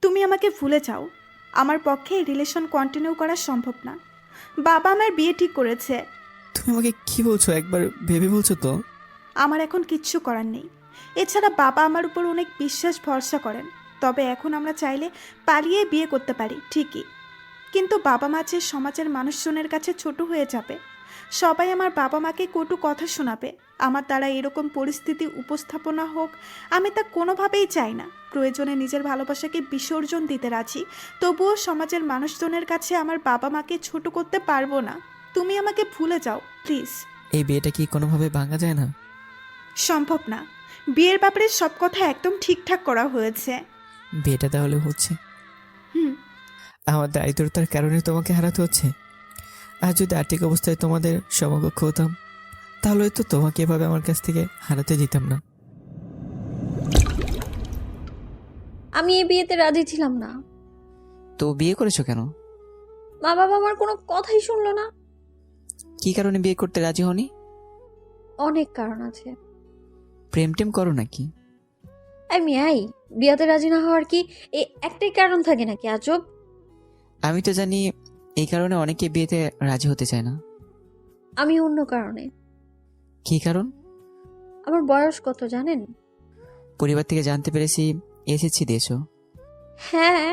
তুমি আমাকে ভুলে যাও। আমার পক্ষে এই রিলেশন কন্টিনিউ করা সম্ভব না। বাবা আমার বিয়ে ঠিক করেছে। তুমি আমাকে কি বলছো? একবার ভেবে বলছো তো? আমার এখন কিচ্ছু করার নেই। এছাড়া বাবা আমার উপর অনেক বিশ্বাস ভরসা করেন। তবে এখন আমরা চাইলে পালিয়ে বিয়ে করতে পারি ঠিকই, কিন্তু বাবা মা যে সমাজের মানুষজনের কাছে ছোট হয়ে যাবে। সবাই আমার বাবা মাকে কটু কথা শোনাবে। আমার দ্বারা এরকম পরিস্থিতি উপস্থাপনা হোক আমি তা কোনোভাবেই চাই না। প্রয়োজনে নিজের ভালোবাসাকে বিসর্জন দিতে রাজি, তবুও সমাজের মানুষজনের কাছে আমার বাবা মাকে ছোট করতে পারবো না। তুমি আমাকে ভুলে যাও প্লিজ। এই বিয়েটা কি কোনোভাবে ভাঙা যায় না? সম্ভব না। বিয়ের ব্যাপারে সব কথা একদম ঠিকঠাক করা হয়েছে। বিয়েটা তাহলে হচ্ছে? হুম। আমার দারিদ্রতার কারণে তোমাকে হারাতে হচ্ছে। আর যদি আর্থিক অবস্থায় তোমাদের সমকক্ষ হতাম, তাহলে তো তোমাকে এভাবে আমার কাছ থেকে হারাতে দিতাম না। আমি এই বিয়েতে রাজি ছিলাম না। তো বিয়ে করেছো কেন? মা বাবা আমার কোনো কথাই শুনলো না। কি কারণে বিয়ে করতে রাজি হনি? অনেক কারণ আছে। প্রেম টেম করো নাকি? আই বিয়াতে রাজি না হওয়ার কি একটাই কারণ থাকে নাকি আজব? আমি তো জানি এই কারণে অনেকে বিয়েতে রাজি হতে চায় না। আমি অন্য কারণে। কি কারণ? আমার বয়স কত জানেন? পরিবার থেকে জানতে পেরেছি এসএসসি দিয়েছো। হ্যাঁ,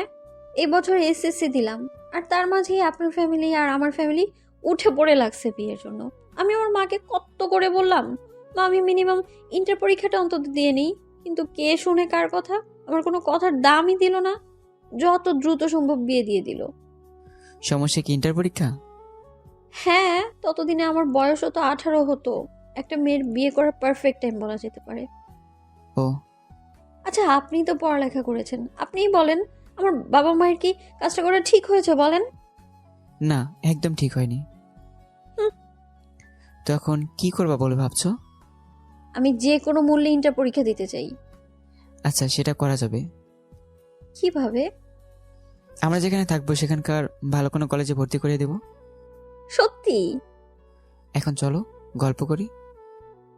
এই বছর এসএসসি দিলাম। আর তার মাঝেই আপনার ফ্যামিলি আর আমার ফ্যামিলি উঠে পড়ে লাগছে বিয়ের জন্য। আমি আমার মাকে কত করে বললাম, মা আমি মিনিমাম ইন্টার পরীক্ষাটা অন্তত দিয়ে নিই, কিন্তু কে শুনে কার কথা? আমার কোনো কথার দামই দিল না। যত দ্রুত সম্ভব বিয়ে দিয়ে দিল। সমস্যা কি ইন্টার পরীক্ষা? হ্যাঁ, ততদিনে আমার বয়সও তো 18 হতো। একটা মেয়ের বিয়ে করার পারফেক্ট টাইম বলা যেতে পারে। ও আচ্ছা, আপনি তো পড়ালেখা করেছেন, আপনিই বলেন আমার বাবা মায়ের কি কাজটা করা ঠিক হয়েছে বলেন? না, একদম ঠিক হয়নি। হুম, তো এখন কি করবা বলে ভাবছো? আমি যে কোনো মূল্যে ইন্টার পরীক্ষা দিতে চাই। আচ্ছা, সেটা করা যাবে। কিভাবে? আমরা যেখানে থাকবো সেখানকার ভালো কোনো কলেজে ভর্তি করে দেব। সত্যি? এখন চলো গল্প করি।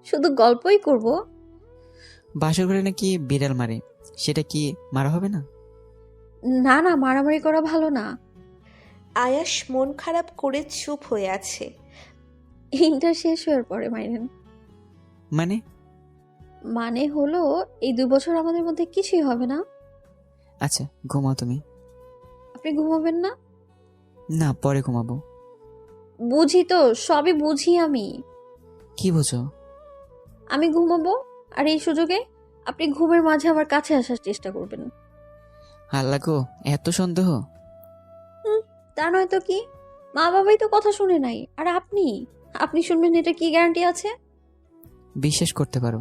শুধু গল্পই করব? বাসর ঘরে নাকি বিড়াল মারে, সেটা কি মারা হবে না? না না, মারামারি করা ভালো না। আয়াস মন খারাপ করে চুপ হয়ে আছে। ইন্টার শেষ হওয়ার পরে মাইরেন। মানে? মানে হলো, এই 2 বছর আমাদের মধ্যে কিছুই হবে না। আচ্ছা, ঘুমাও তুমি। আপনি ঘুমাবেন না? না, পরে ঘুমাবো। বুঝি তো, সবই বুঝি আমি। কি বোঝো? আমি ঘুমাবো, আর এই সুযোগে আপনি ঘুমের মাঝে আমার কাছে আসার চেষ্টা করবেন। আল্লাহ গো, এত সন্দেহ! হুম, তা নয় তো কি? মা বাবাই তো কথা শুনে নাই, আর আপনি আপনি শুনবেন এটা কি গ্যারান্টি আছে? বিশ্বাস করতে পারো।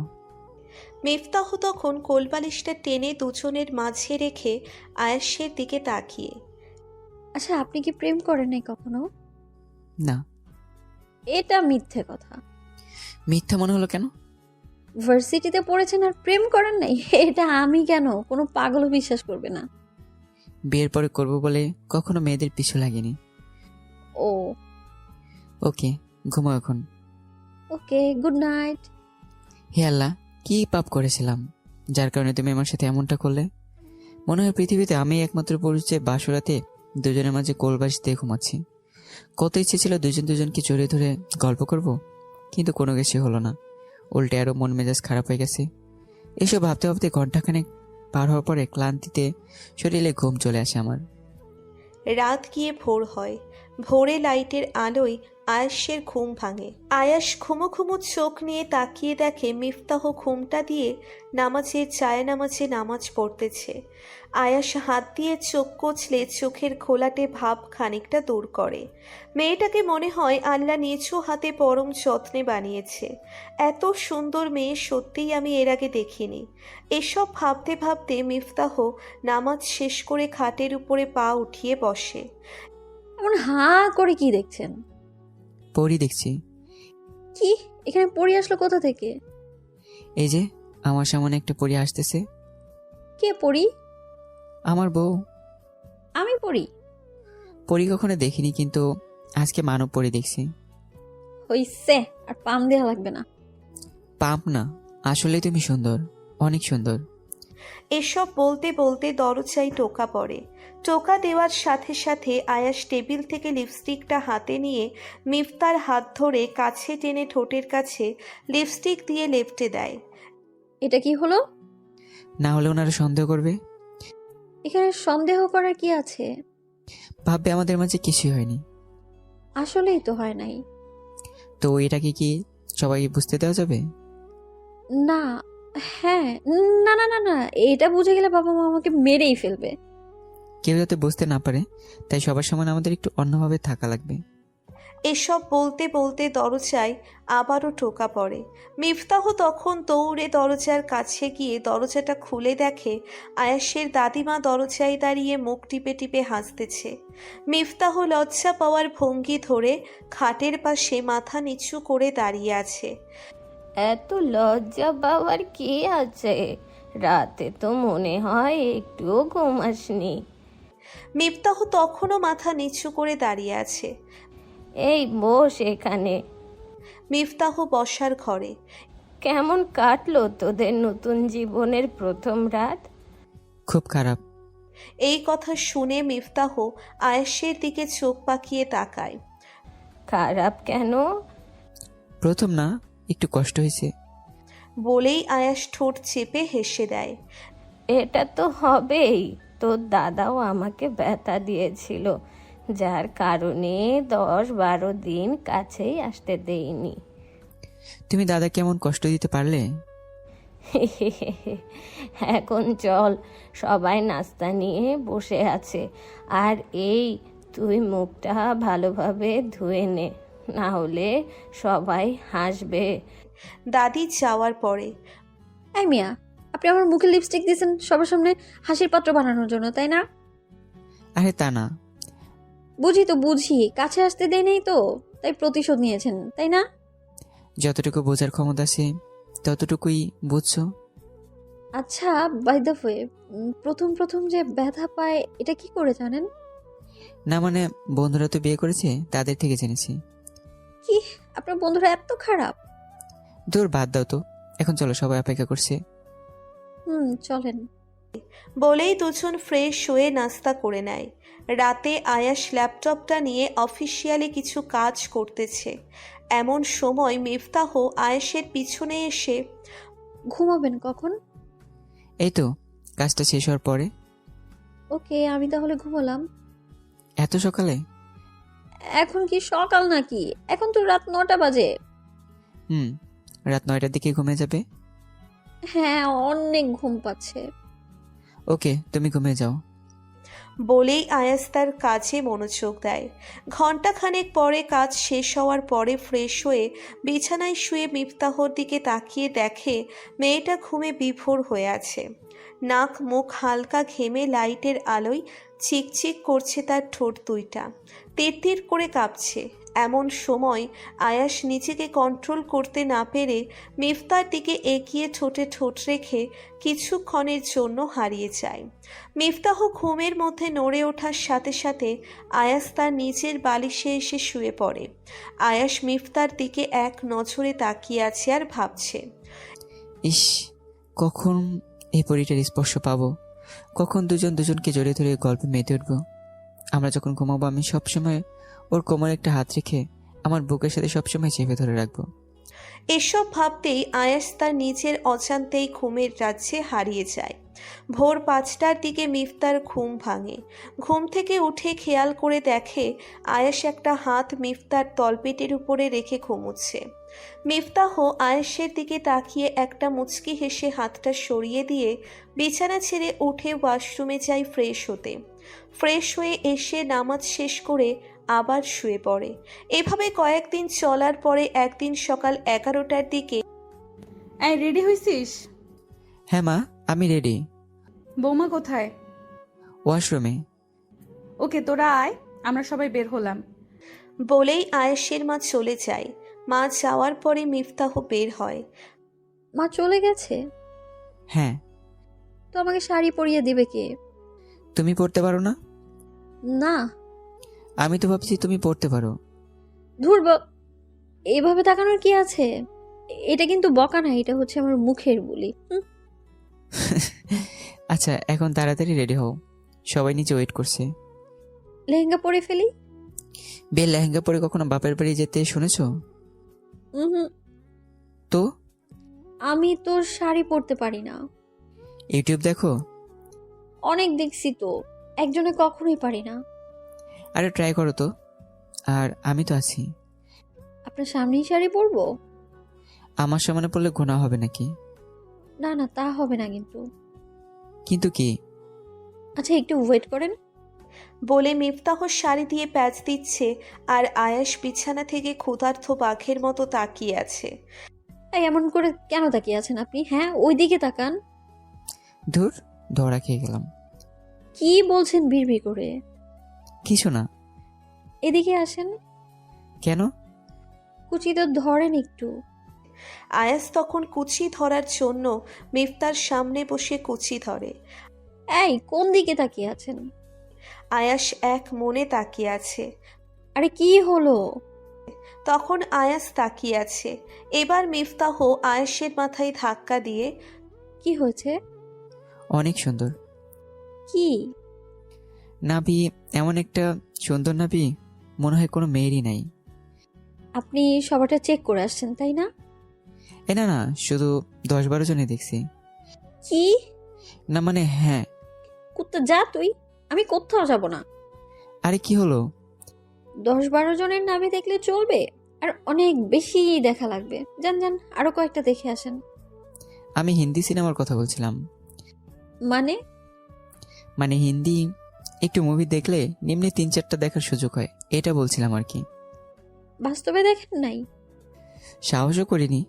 মিফতাহ তখন কোলবালিশটা টেনে দুজনের মাঝে রেখে আয়াসের দিকে তাকিয়ে। আচ্ছা, আপনি কি প্রেম করেন নাই কখনো? না। এটা মিথ্যে কথা। মিথ্যা মনে হলো কেন? ভার্সিটিতে পড়েছেন আর প্রেম করেন নাই? এটা আমি কেন, কোনো পাগলও বিশ্বাস করবে না। বিয়ের পরে করবো বলে কখনো মেয়েদের পিছু লাগেনি। ও, ওকে, ঘুমাও এখন। ওকে, গুড নাইট। হে আল্লাহ, কি পাপ করেছিলাম যার কারণে তুমি আমার সাথে এমনটা করলে? মনে হয় পৃথিবীতে আমি একমাত্র পুরুষ যে বাসরাতে দুজনের মাঝে কোলবাস দিয়ে ঘুমাচ্ছি। কত ইচ্ছে ছিল দুজন দুজনকে জড়িয়ে ধরে গল্প করব, কিন্তু কোনো কিছুই হলো না। উল্টে আরো মন মেজাজ খারাপ হয়ে গেছে। এসব ভাবতে ভাবতে ঘন্টাখানেক পার হওয়ার পরে ক্লান্তিতে শরীরে ঘুম চলে আসে আমার। রাত গিয়ে ভোর হয়। ভোরে লাইটের আলোয় আয়াসের ঘুম ভাঙে। আয়াস ঘুমো ঘুমো চোখ নিয়ে তাকিয়ে দেখে মিফতাহ ঘুমটা দিয়ে নামাজের নামাজে নামাজ পড়তেছে। আয়াস হাত দিয়ে চোখ কচলে চোখের ঘোলাটে ভাব খানিকটা দূর করে। মেয়েটাকে মনে হয় আল্লাহ নিচু হাতে পরম যত্নে বানিয়েছে। এত সুন্দর মেয়ে সত্যিই আমি এর আগে দেখিনি। এসব ভাবতে ভাবতে মিফতাহ নামাজ শেষ করে খাটের উপরে পা উঠিয়ে বসে। এমন হাঁ করে কি দেখছেন? পরি দেখছি। কি, এখানে পড়ে আসলো কোথা থেকে? এই যে আমার সামনে একটা পরি আসতেছে। কে পড়ি? আমার বউ। আমি পড়ি? পরি কখনো দেখিনি, কিন্তু আজকে মানব পরি দেখছি। হইছে, আর পাম দেওয়া লাগবে না। পাপ না, আসলে তুমি সুন্দর, অনেক সুন্দর। এসব বলতে বলতে দরজায় টোকা পড়ে। টোকা দেওয়ার সাথে সাথে আয়াস টেবিল থেকে লিপস্টিকটা হাতে নিয়ে মিফতার হাত ধরে কাছে টেনে ঠোঁটের কাছে লিপস্টিক দিয়ে লেপটে দেয়। এটা কি হলো? না হলে ওনারা সন্দেহ করবে, এখানে সন্দেহ করার কি আছে? ভাববে আমাদের মাঝে কিছুই হয়নি। আসলেই তো হয় নাই। তো এটাকে কি সবাই বুঝতে দেওয়া যাবে? না, হ্যাঁ, না না না না, এটা বুঝে গেলে বাবা মা আমাকে মেরেই ফেলবে। কেউ যাতে বুঝতে না পারে, তাই সবার সমান আমাদের একটু অন্যভাবে থাকা লাগবে। এসব বলতে বলতে দরজায় আবারও টোকা পড়ে। মিফতাহ তখন দৌড়ে দরজার কাছে গিয়ে দরজাটা খুলে দেখে আয়াসের দাদিমা দরজায় দাঁড়িয়ে মুখ টিপে টিপে হাসতেছে। মিফতাহ লজ্জা পাওয়ার ভঙ্গি ধরে খাটের পাশে মাথা নিচু করে দাঁড়িয়ে আছে। এত লজ্জা পাওয়ার কি আছে? রাতে তো মনে হয় একটুও ঘুম আসনি। মিফতাহ তখনও মাথা নিচু করে দাঁড়িয়ে আছে। এই বস এখানে। মিফতাহ বসার ঘরে। কেমন কাটলো তোদের নতুন জীবনের প্রথম রাত? খুব খারাপ। এই কথা শুনে মিফতাহ আয়েশের দিকে চোখ পাকিয়ে তাকায়। খারাপ কেন? প্রথম না, একটু কষ্ট হয়েছে। বলেই আয়াস ঠোঁট চেপে হেসে দেয়। এটা তো হবেই, তোর দাদাও আমাকে ব্যথা দিয়েছিল, যার কারণে 10-12 দিন কাছেই আসতে দেইনি। তুমি দাদা কেমন কষ্ট দিতে পারলে? এখন চল, সবাই নাস্তা নিয়ে বসে আছে। আর এই, তুই মুখটা ভালোভাবে ধুয়ে নে, না হলে সবাই হাসবে। দাদি যাওয়ার পরে এই মিয়া, আপনি আমার মুখে লিপস্টিক দিয়েছেন সবার সামনে হাসির পাত্র বানানোর জন্য, তাই না? আরে তা না। বুঝি তো বুঝি, কাছে আসতে দেয় নেই তো, তাই প্রতিশোধ নিয়েছেন, তাই না? যতটুকু বোঝার ক্ষমতা আছে ততটুকুই বুঝছো। আচ্ছা, বাই দ্য ওয়ে, প্রথম প্রথম যে ব্যথা পায় এটা কি করে জানেন? না মানে, বন্ধুরা তো বিয়ে করেছে, তাদের থেকে জেনেছি। কি, আপনার বন্ধুরা এত খারাপ? দূর, বাদ দাও তো, এখন চলো, সবাই অপেক্ষা করছে। চলেন। বলেই দুজন ফ্রেশ হয়ে নাস্তা করে নেয়। রাতে আয়াস ল্যাপটপটা নিয়ে অফিসিয়ালি কিছু কাজ করতেছে। এমন সময় মিফতাহ আয়েশের পিছনে এসে ঘুমাবেন কখন? এই তো, কাজটা শেষ হওয়ার পরে। ওকে, আমি তাহলে ঘুমালাম। এত সকালে? এখন কি সকাল নাকি? এখন তো রাত 9টা বাজে। রাত 9টার দিকে ঘুমিয়ে যাবে? হ্যাঁ, অনেক ঘুম পাচ্ছে। ওকে, তুমি ঘুমিয়ে যাও। বলেই আয়াস তার কাজে মনোযোগ দেয়। ঘণ্টাখানেক পরে কাজ শেষ হওয়ার পরে ফ্রেশ হয়ে বিছানায় শুয়ে মিফতাহর দিকে তাকিয়ে দেখে মেয়েটা ঘুমে বিভোর হয়ে আছে। নাক মুখ হালকা ঘেমে লাইটের আলোয় চিকচিক করছে তার ঠোঁট দুইটা, তিরতির করে কাঁপছে। এমন সময় আয়াস নিজেকে কন্ট্রোল করতে না পেরে মিফতার দিকে এগিয়ে ঠোঁটে ঠোঁট রেখে কিছুক্ষণের জন্য হারিয়ে যায়। মিফতাহ ঘুমের মধ্যে নড়ে ওঠার সাথে সাথে আয়াস তার নিজের বালিশে এসে শুয়ে পড়ে। আয়াস মিফতার দিকে এক নজরে তাকিয়ে আছে আর ভাবছে, ইস, কখন এই পরিটার স্পর্শ পাবো, কখন দুজন দুজনকে জড়িয়ে ধরে গল্পে মেতে উঠবো। আমরা যখন ঘুমাবো আমি সবসময় ওর কোমরে একটা হাত রেখে আমার বুকের সাথে সবসময় চেপে ধরে রাখবো। এসব ভাবতেই আয়াস তার নিজের অজান্তেই ঘুমের রাজ্যে হারিয়ে যায়। ভোর 5টার দিকে মিফতার ঘুম ভাঙে। ঘুম থেকে উঠে খেয়াল করে দেখে আয়াস একটা হাত মিফতার তলপেটের উপরে রেখে ঘুমুচ্ছে। মিফতাহ আয়েশের দিকে তাকিয়ে একটা মুচকি হেসে হাতটা সরিয়ে দিয়ে বিছানা ছেড়ে উঠে ওয়াশরুমে যায় ফ্রেশ হতে। ফ্রেশ হয়ে এসে নামাজ শেষ করে আবার শুয়ে পড়ে। এভাবে কয়েকদিন চলার পরে একদিন সকাল 11টার দিকে, এই রেডি হইছিস? হ্যাঁ মা, আমি রেডি। বৌমা কোথায়? ওয়াশরুমে। ওকে, তোরা আয়, আমরা সবাই বের হলাম। বলেই আয়েশের মা চলে যায়। মা যাওয়ার পরে মিফতাহ বের হয়। মা চলে গেছে? হ্যাঁ। তো আমাকে শাড়ি পরিয়ে দিবে কে? তুমি পড়তে পারো না? না। আমি তো ভাবছি তুমি পড়তে পারো। ধুর, এইভাবে তাকানোর কি আছে? এটা কিন্তু বকা না, এটা হচ্ছে আমার মুখের বুলি। আচ্ছা এখন তাড়াতাড়ি রেডি হও, সবাই নিচে ওয়েট করছে। লেহেঙ্গা পরে ফেলি। বিয়ের লেহেঙ্গা পরে কখনো বাপের বাড়ি যেতে শুনেছো? হুম, তো আমি তো শাড়ি পরতে পারি না। ইউটিউব দেখো? অনেক দেখছি তো, একজনে কখনোই পারি না। আরে ট্রাই করো তো, আর আমি তো আছি। আপনার সামনেই শাড়ি পরবো? আমার সামনে পড়লে গুনাহ হবে নাকি? না না, তা হবে না কিন্তু। কিন্তু কি? আচ্ছা একটু ওয়েট করেন। বলে মিফতাহ শাড়ি দিয়ে প্যাচ দিচ্ছে আর আয়াস বিছানা থেকে ক্ষুধার্ত বাঘের মতো তাকিয়ে আছে। এই এমন করে কেন তাকিয়ে আছেন আপনি? হ্যাঁ, ওই দিকে তাকান। ধুর, ধরা খেয়ে গেলাম। কি বলছেন বিড়বিড় করে? কিছু না। এদিকে আসেন। কেন? কুচি তো ধরেন একটু। আয়াস তখন কুচি ধরার জন্য মিফতার সামনে বসে কুচি ধরে। এই কোন দিকে তাকিয়ে আছেন? আয়াস এক মনে তাকিয়ে আছে। আরে কি হলো? তখন আয়াস তাকিয়ে আছে। এবার মিফতাহ আয়াসের মাথায় ধাক্কা দিয়ে, কি হয়েছে? অনেক সুন্দর কি? নাভি, এমন একটা সুন্দর নাভি মনে হয় কোনো মেয়েরই নাই। আপনি সবারটা চেক করে আসছেন তাই না? না না, শুধু 10-12 জনে দেখছি। কি? না মানে হ্যাঁ। কুত্তা যা তুই, আমি কোথাও যাব না। আরে কি হলো? 10-12 জনের নামে দেখলে চলবে? আর অনেক বেশি দেখা লাগবে। যান যান, আরো কয়েকটা দেখে আসেন। আমি হিন্দি সিনেমার কথা বলছিলাম। মানে? মানে হিন্দি একটু মুভি দেখলে নিম্নে 3-4টা দেখার সুযোগ হয়, এটা বলছিলাম আর কি। বাস্তবে দেখেন নাই? সাহসও করিনি।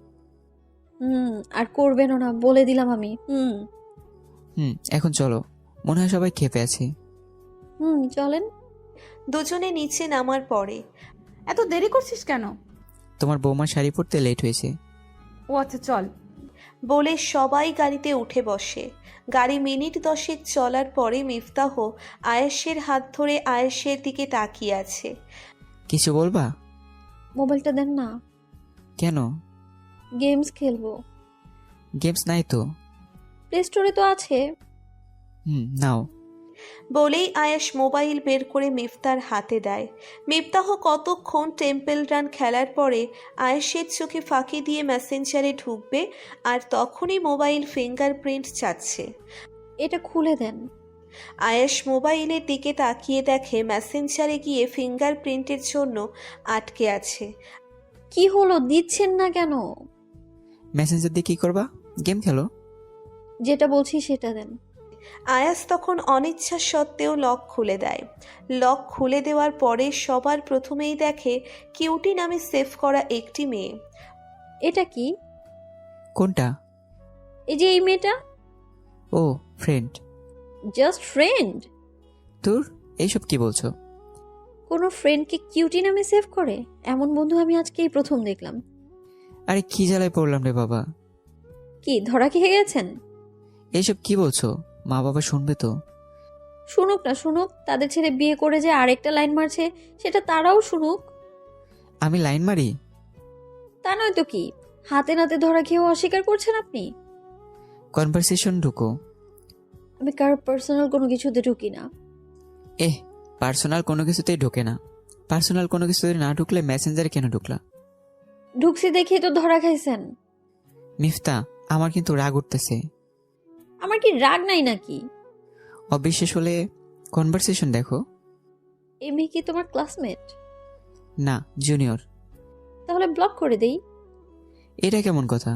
আর করবেনও না বলে দিলাম আমি। এখন চলো, মনে হয় সবাই ক্ষেপে আছে। চলেন। দুজনে নিচে নামার পরে, এত দেরি করছিস কেন? তোমার বৌমা শাড়ি পরতে লেট হয়েছে। ও আচ্ছা চল। বলে সবাই গাড়িতে উঠে বসে। গাড়ি মিনিট 10 চলার পরে মিফতাহ আয়েশের হাত ধরে আয়েশের দিকে তাকিয়ে আছে। কিছু বলবা? মোবাইলটা দেন না। কেন? গেমস খেলবো। গেমস নাই তো। প্লে স্টোরে তো আছে। নাও। বলেই আয়েশ মোবাইল বের করে মিফতার হাতে দেয়। মিফতাহ কতক্ষণ টেম্পল রান খেলার পরে আয়েশের চোখে ফাঁকি দিয়ে মেসেঞ্জারে ঢুকবে, আর তখনই মোবাইল ফিঙ্গারপ্রিন্ট চাচ্ছে। এটা খুলে দেন। আয়েশ মোবাইলের দিকে তাকিয়ে দেখে মেসেঞ্জারে গিয়ে ফিঙ্গারপ্রিন্টের জন্য আটকে আছে। কি হলো, দিচ্ছেন না কেন? মেসেঞ্জার দিয়ে কি করবা? গেম খেলো। যেটা বলছি সেটা দেন। আয়াস তখন অনিচ্ছা সত্ত্বেও লক খুলে দেয়। লক খুলে দেওয়ার পরে সবার প্রথমেই দেখে কিউটি নামে সেভ করা একটি মেয়ে। এটা কি? কোনটা? এই যে এই মেয়েটা। ও ফ্রেন্ড। Just friend? তোর এইসব কি বলছো? কোনো ফ্রেন্ডকে কিউটি নামে সেভ করে? এমন বন্ধু আমি আজকেই প্রথম দেখলাম। আরে কি জ্বালায় পড়লাম রে বাবা। কি ধরা খেয়ে গেছেন? এইসব কি বলছো? মা বাবা শুনবে তো। শুনুক না শুনুক, তাদের ছেলে বিয়ে করে যে আরেকটা লাইন মারছে সেটা তারাও শুনুক। আমি লাইন মারি? তা নয় তো কি, হাতে নাতে ধরা খেয়েও অস্বীকার করছেন আপনি। কনভারসেশন ঢুকো। আমি কারো পার্সোনাল কোনো কিছুতে ঢুকি না। পার্সোনাল কোনো কিছুতেই ঢোকে না। পার্সোনাল কোনো কিছুতে না ঢুকলে মেসেঞ্জারে কেন ঢুকলা? ঢুকছি দেখেই তো ধরা খাইছেন। মিফতা, আমার কিন্তু রাগ উঠতেছে। আমার কি রাগ নাই নাকি? অবিশ্বাস হলে কনভারসেশন দেখো। এই মেয়ে কি তোমার ক্লাসমেট? না, জুনিয়র। তাহলে ব্লক করে দেই। এটা কেমন কথা?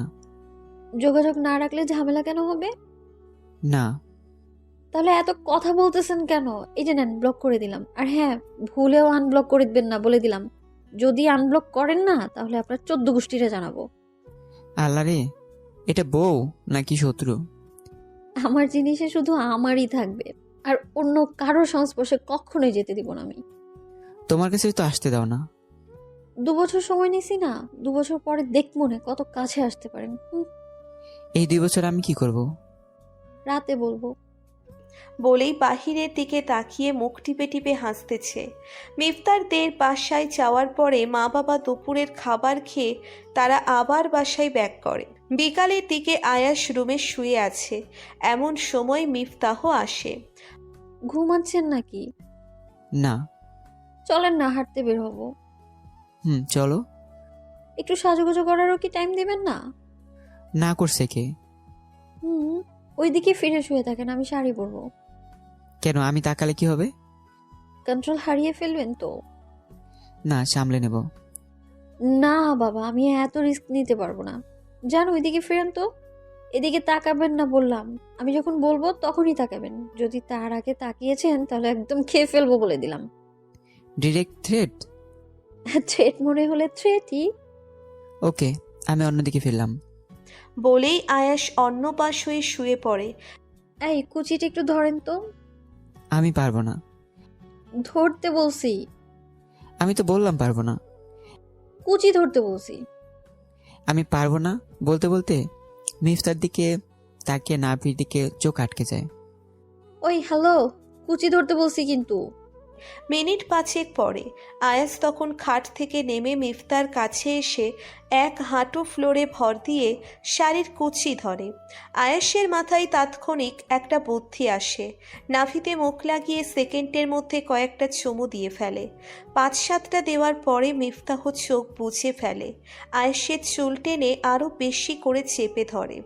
যোগাযোগ না রাখলে ঝামেলা কেন হবে? না। তাহলে এত কথা বলতেছেন কেন? এই যে নেন, ব্লক করে দিলাম। আর হ্যাঁ, ভুলেও আনব্লক করে দিবেন না বলে দিলাম। যদি আনব্লক করেন না তাহলে আপনার 14 গোষ্ঠীরে জানাবো। আল্লাহ রে, এটা বউ নাকি শত্রু? আমার জিনিসে শুধু আমারই থাকবে, আর অন্য কারো সংস্পর্শে কখনোই যেতে দিব না আমি। তোমার কাছে তো আসতে দাও না। 2 বছর সময় নিছি না, 2 বছর পরে দেখবো না কত কাছে আসতে পারেন। এই 2 বছর আমি কি করব? রাতে বলবো। বলেই বাহিরের দিকে তাকিয়ে মুখ টিপে টিপে হাসতেছে। মিফতারদের বাসায় যাওয়ার পরে মা বাবা দুপুরের খাবার খেয়ে তারা আবার বাসায় ব্যাক করে। বিকালের দিকে আয়াস রুমে শুয়ে আছে। এমন সময় মিফতাহ আসে। ঘুমাচ্ছেন নাকি? না। চলেন না, হাঁটতে বের হবো। চলো। একটু সাজুগুজু করারও কি টাইম দিবেন না? না করছে কে? হুম, ওইদিকে ফিরে শুয়ে থাকেন, আমি শাড়ি পরবো। কেন, আমি তাকালে কি হবে? কন্ট্রোল হারিয়ে ফেলবেন তো। না, সামলে নেব। না বাবা, আমি এত রিস্ক নিতে পারবো না। যান ওইদিকে ফিরেন তো। এদিকে তাকাবেন না বললাম। আমি যখন বলবো তখনই তাকাবেন। যদি তার আগে তাকিয়েছেন তাহলে একদম খেয়ে ফেলবো বলে দিলাম। Direct threat? থ্রেট মনে হলে থ্রেটই। ওকে, আমি অন্যদিকে ফিরলাম। বলেই আয়াস অন্য পাশ হয়ে শুয়ে পড়ে। এই কুচিটা একটু ধরেন তো। আমি পারবো না। ধরতে বলছি। আমি তো বললাম পারবো না। কুচি ধরতে বলছি। আমি পারবো না বলতে বলতে মিফতার দিকে তাকিয়ে নাভির দিকে চোখ আটকে যায়। ওই হ্যালো, কুচি ধরতে বলছি কিন্তু। মিনিট 5 পরে আয়াস তখন খাট থেকে নেমে মিফতার কাছে এসে এক হাঁটু ফ্লোরে ভর দিয়ে শাড়ির কুচি ধরে। আয়াসের মাথায় তাৎক্ষণিক একটা বুদ্ধি আসে। নাভিতে মুখ লাগিয়ে সেকেন্ডের মধ্যে কয়েকটা চুমু দিয়ে ফেলে। 5-7টা দেওয়ার পরে মিফতাহ চোখ বুজে ফেলে। আয়াসের চুল টেনে আরও বেশি করে চেপে ধরে।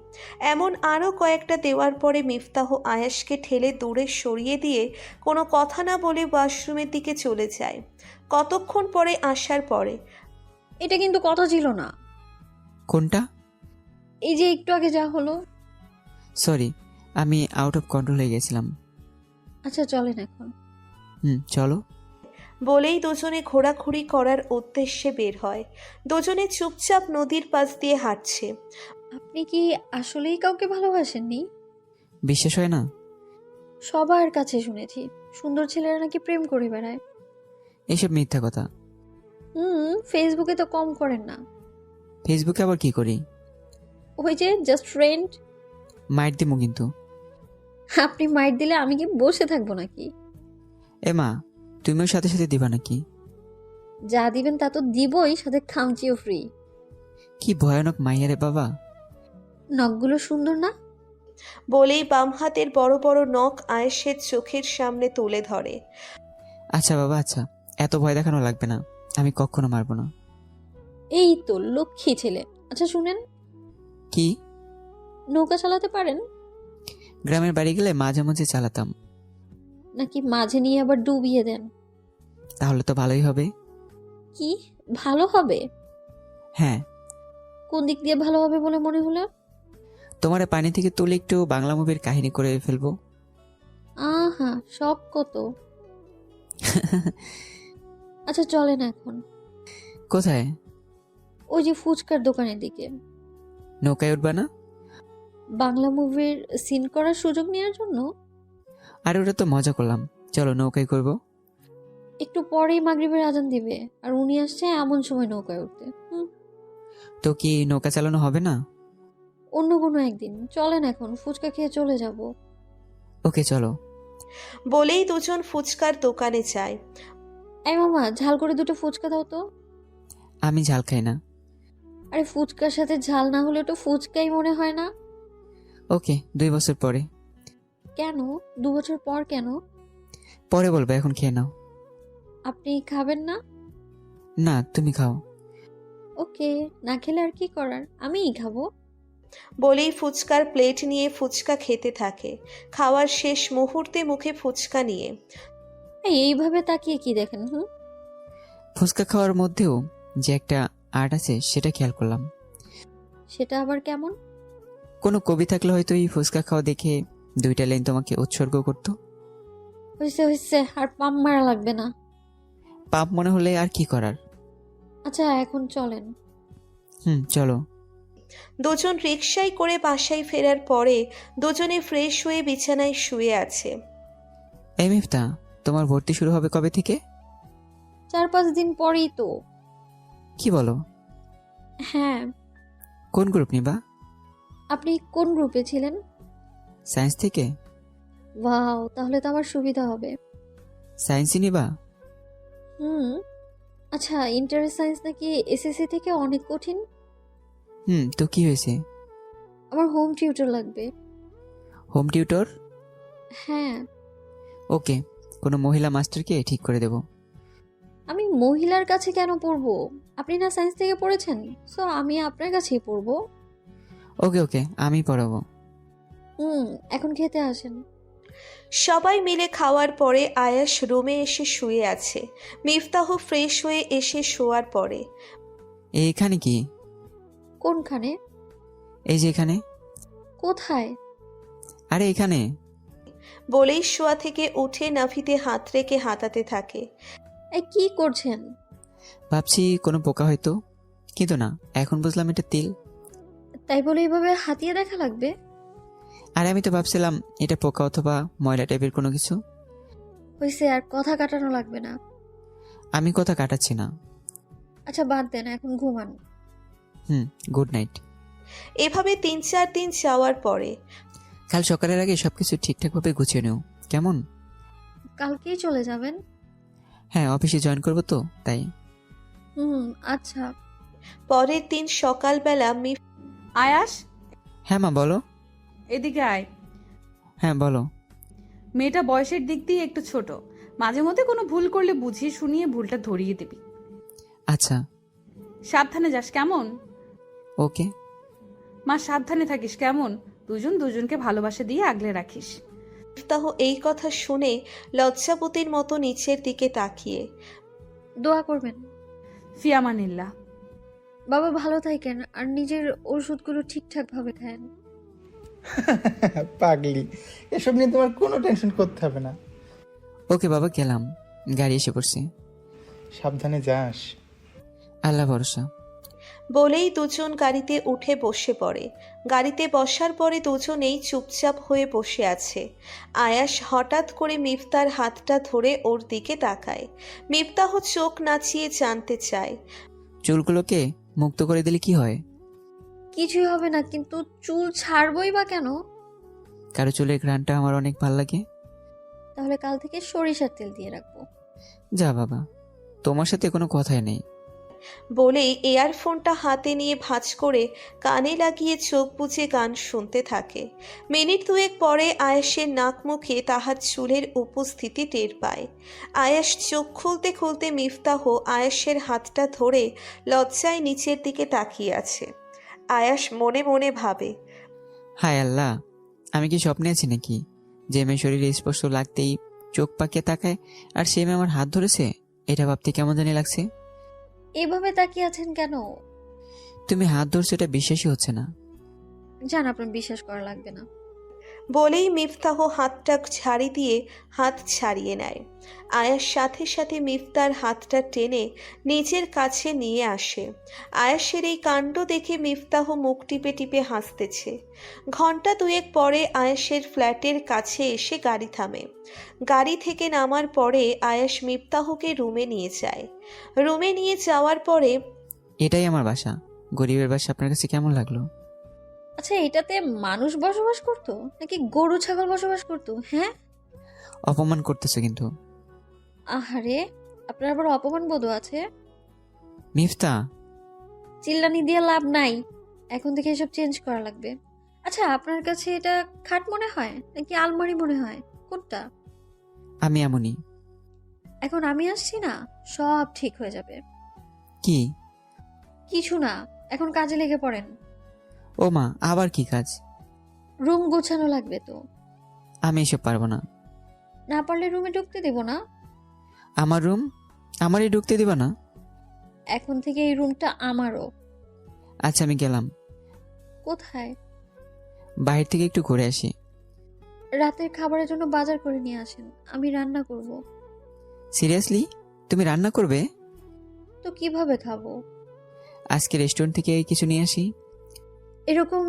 এমন আরও কয়েকটা দেওয়ার পরে মিফতাহ আয়াসকে ঠেলে দূরে সরিয়ে দিয়ে কোনো কথা না বলে ওয়াশরুমের দিকে চলে যায়। কতক্ষণ পরে আসার পরে, এটা কিন্তু কথা ছিল না। কোনটা? এই যে একটু আগে যা হলো। সরি, আমি আউট অফ কন্ট্রোল হয়ে গেছিলাম। আচ্ছা চলেন এখন। চলো। বলেই দুজনে ঘোরাঘুরি করার উদ্দেশ্যে বের হয়। দুজনে চুপচাপ নদীর পাশ দিয়ে হাঁটছে। আপনি কি আসলেই কাউকে ভালোবাসেননি? বিশ্বাস হয় না? সবার কাছে শুনেছি সুন্দর ছেলেরা নাকি প্রেম করে বেড়ায়। এসব মিথ্যা কথা। ফেসবুকে তো কম করেন না। ফেসবুকে আবার কি করি? ওই যে জাস্ট ফ্রেন্ড। মাইট দিমু কিন্তু। আপনি মাইট দিলে আমি কি বসে থাকবো নাকি? মা, তুমিও সাথে সাথে দিবা নাকি? যা দিবেন তা তো দিবই, সাথে খামচিও ফ্রি। কি ভয়ানক মাইয়া রে বাবা। নখগুলো সুন্দর না? বলেই বাম হাতের বড় বড় নখ আয়েশের চোখের সামনে তুলে ধরে। আচ্ছা বাবা, আচ্ছা, এত ভয় দেখানো লাগবে না। আমি কখনো মারবো না। এই তো লক্ষ্মী ছেলে। আচ্ছা শুনেন, কি? নৌকা চালাতে পারেন? গ্রামের বাড়ি গেলে মাঝে মাঝে চালাতাম। নাকি মাঝে নিয়ে আবার ডুবিয়ে দেন? তাহলে তো ভালোই হবে। কি ভালো হবে? হ্যাঁ। কোন দিক দিয়ে ভালো হবে বলে মনে হলো? তোমারে পানি থেকে তুলে একটু বাংলা মুভির কাহিনী করে ফেলবো। আহা, শখ কত। আচ্ছা চলেন এখন। কোথায়? ওই যে ফুচকার দোকানের দিকে। নৌকায় উঠবা না? বাংলা মুভির সিন করার সুযোগ নেওয়ার জন্য। আর ওটা তো মজা করলাম, চলো নৌকায় করব। একটু পরেই মাগরিবের আজান দিবে, আর উনি আসছে এমন সময় নৌকায় উঠতে। তো কি নৌকা চালানো হবে না? অন্য কোনো একদিন চলেন, এখন ফুচকা খেয়ে চলে যাব। ওকে চলো। বলেই দুজন ফুচকার দোকানে যায়। এই মামা, ঝাল করে দুটো ফুচকা দাও তো। আমি ঝাল খাই না। আরে ফুচকার সাথে ঝাল না হলে তো ফুচকাই মনে হয় না। ওকে, 2 বছর পরে। কেন 2 বছর পর কেন? পরে বলবো, এখন খেয়ে নাও। আপনি খাবেন না? না, তুমি খাও। ওকে, না খেলে আর কি করার, আমিই খাবো। বলেই ফুচকার প্লেট নিয়ে ফুচকা খেতে থাকে। খাওয়ার শেষ মুহূর্তে মুখে ফুচকা নিয়ে। এইভাবে তাকিয়ে কি দেখেন? ফুচকা খাওয়ার মধ্যেও যে একটা আর্ট আছে সেটা খেয়াল করলাম। সেটা আবার কেমন? কোনো কবি থাকলে হয়তো এই ফুচকা খাওয়া দেখে 2টা লাইন তোমাকে উৎসর্গ করতো। হয়েছে হয়েছে, আর পাম মারা লাগবে না। পাপ মনে হলে আর কি করার। আচ্ছা এখন চলেন। চলো। দুজন রিকশায় করে বাসায় ফেরার পরে দুজনে ফ্রেশ হয়ে বিছানায় শুয়ে আছে। এই মিফতা, তোমার ভর্তি শুরু হবে কবে থেকে? 4-5 দিন পরেই তো। কি বলো? হ্যাঁ। কোন গ্রুপ নিবা? আপনি কোন গ্রুপে ছিলেন? সায়েন্স থেকে? ওয়াও, তাহলে তো আমার সুবিধা হবে। সায়েন্সই নিবা? আচ্ছা, ইন্টার সায়েন্স নাকি এসএসসি থেকে অনেক কঠিন? তো কি হয়েছে? আমার হোম টিউটর লাগবে। Home tutor? হ্যাঁ। ওকে, কোনো মহিলা মাস্টারকে ঠিক করে দেব। আমি মহিলার কাছে কেন পড়বো? আপনি না সায়েন্স থেকে পড়েছেন, সো আমি আপনার কাছেই পড়বো। ওকে ওকে, আমি পড়াবো। এখন খেতে আসেন। সবাই মিলে খাওয়ার পরে আয়াস রুমে এসে শুয়ে আছে। মিফতাহ ফ্রেশ হয়ে এসে শোয়ার পরে এইখানে কি? কোনখানে? এই যে এখানে। কোথায়? আরে এখানে। বলেই শোয়া থেকে উঠে নাভিতে হাত রেখে হাতাতে থাকে। এই কি করছেন? ভাবছি কোনো পোকা হয়তো, কিন্তু না, এখন বুঝলাম এটা তিল। তাই বলে এইভাবে হাতিয়ে দেখা লাগবে? আরে আমি তো ভাবছিলাম এটা পোকা অথবা ময়লা টাইপের কোনো কিছু। হয়েছে, আর কথা কাটানো লাগবে না। আমি কথা কাটাচ্ছি না। আচ্ছা বাদ দেন, এখন ঘুমান। Good night. এভাবে 3-4 দিন যাওয়ার পরে কাল সকালের আগে সবকিছু ঠিকঠাকভাবে গুছিয়ে নেও, কেমন? কালকেই চলে যাবেন? হ্যাঁ, অফিসে জয়েন করবো তো তাই। আচ্ছা। পরের দিন সকালবেলা আয়াস, হ্যাঁ মা বলো। এদিকে আয়। হ্যাঁ বলো। মেয়েটা বয়সের দিক দিয়ে একটু ছোট, মাঝে মধ্যে কোনো ভুল করলে বুঝিয়ে শুনিয়ে ভুলটা ধরিয়ে দিবি। আচ্ছা। সাবধানে যাস, কেমন? ওকে। মা সাবধানে থাকিস, কেমন? দুজন দুজনকে ভালোবাসা দিয়ে আগলে রাখিস। মিফতাহ এই কথা শুনে লজ্জাপতির মতো নিচের দিকে তাকিয়ে দোয়া করবেন। ফিয়ামানিল্লাহ। বাবা ভালো থাকেন, আর নিজের ওষুধগুলো ঠিকঠাক ভাবে খায়েন। পাগলি, এসব নিয়ে তোমার কোনো টেনশন করতে হবে না। ওকে বাবা, গেলাম। গাড়ি এসে পড়ছে। সাবধানে যাস। আল্লাহ ভরসা। বলেই দুজন গাড়িতে উঠে বসে পড়ে। গাড়িতে বসার পরে দুজনেই চুপচাপ হয়ে বসে আছে। আয়াস হঠাৎ করে মিফতার হাতটা ধরে ওর দিকে তাকায়। মিফতাহ চোখ নাচিয়ে জানতে চায়। চুলগুলোকে মুক্ত করে দিলে কি হয়? কিছুই হবে না, কিন্তু চুল ছাড়বই বা কেন? কারো চুলের ঘ্রাণটা আমার অনেক ভাল লাগে। তাহলে কাল থেকে সরিষার তেল দিয়ে রাখবো। যা বাবা, তোমার সাথে কোনো কথাই নেই। বলেই এয়ারফোনটা হাতে নিয়ে ভাঁজ করে কানে লাগিয়ে চোখ বুজে গান শুনতে থাকে। মিনিট দুয়েক পরে আয়াসের নাক মুখে তাহার চুলের উপস্থিতি টের পায়। আয়াস চোখ খুলতে খুলতে মিফতাহ আয়াসের হাতটা ধরে লজ্জায় নিচের দিকে তাকিয়ে আছে। আয়াস মনে মনে ভাবে, হায় আল্লাহ, আমি কি স্বপ্নে আছি নাকি যে মেয়ে শরীরে স্পর্শ লাগতেই চোখ পাকিয়ে তাকায়, আর সে মেয়ে আমার হাত ধরেছে? এটা ভাবতে কেমন জানি লাগছে। এভাবে তাকিয়ে আছেন কেন? তুমি হাত ধরছো, এটা বিশ্বাসই হচ্ছে না। জান, আপনার বিশ্বাস করা লাগবে না। বলেই মিফতাহ হাতটা ঝাড়ি দিয়ে হাত ছাড়িয়ে নেয়। আয়াস সাথে সাথে মিফতার হাতটা টেনে নিজের কাছে নিয়ে আসে। আয়াসের এই কাণ্ড দেখে মিফতাহ মুখ টিপে টিপে হাসতেছে। ঘন্টা দুয়েক পরে আয়াসের ফ্ল্যাটের কাছে এসে গাড়ি থামে। গাড়ি থেকে নামার পরে আয়াস মিফতাহকে রুমে নিয়ে যায়। রুমে নিয়ে যাওয়ার পরে এটাই আমার বাসা। গরিবের বাসা আপনার কাছে কেমন লাগলো? আচ্ছা, এটাতে মানুষ বসবাস করতো নাকি গরু ছাগল বসবাস করতো? হ্যাঁ, অপমান করতেছো কিন্তু। আহারে, আপনার আবার অপমান বোধ আছে? মিফতা, চিল্লানি দিয়ে লাভ নাই, এখন থেকে এসব চেঞ্জ করা লাগবে। আচ্ছা, আপনার কাছে এটা খাট মনে হয় নাকি আলমারি মনে হয়, কোনটা? আমি এমনই। এখন আমি আসছি না, সব ঠিক হয়ে যাবে। কি? কিছু না, এখন কাজে লেগে পড়েন। ও মা, আবার কি কাজ? রুম গোছানো লাগবে তো। আমি এসব পারবো না। না পারলে রুমে ঢুকতে দেব না। আমার রুম আমারই ঢুকতে দিবা না? এখন থেকে এই রুমটা আমারও। আচ্ছা, আমি গেলাম। কোথায়? বাইরে থেকে একটু ঘুরে আসি। রাতের খাবারের জন্য বাজার করে নিয়ে আসেন, আমি রান্না করব। সিরিয়াসলি? তুমি রান্না করবে? তো কিভাবে খাবো? আজকে রেস্টুরেন্ট থেকে কিছু নিয়ে আসি। এরকম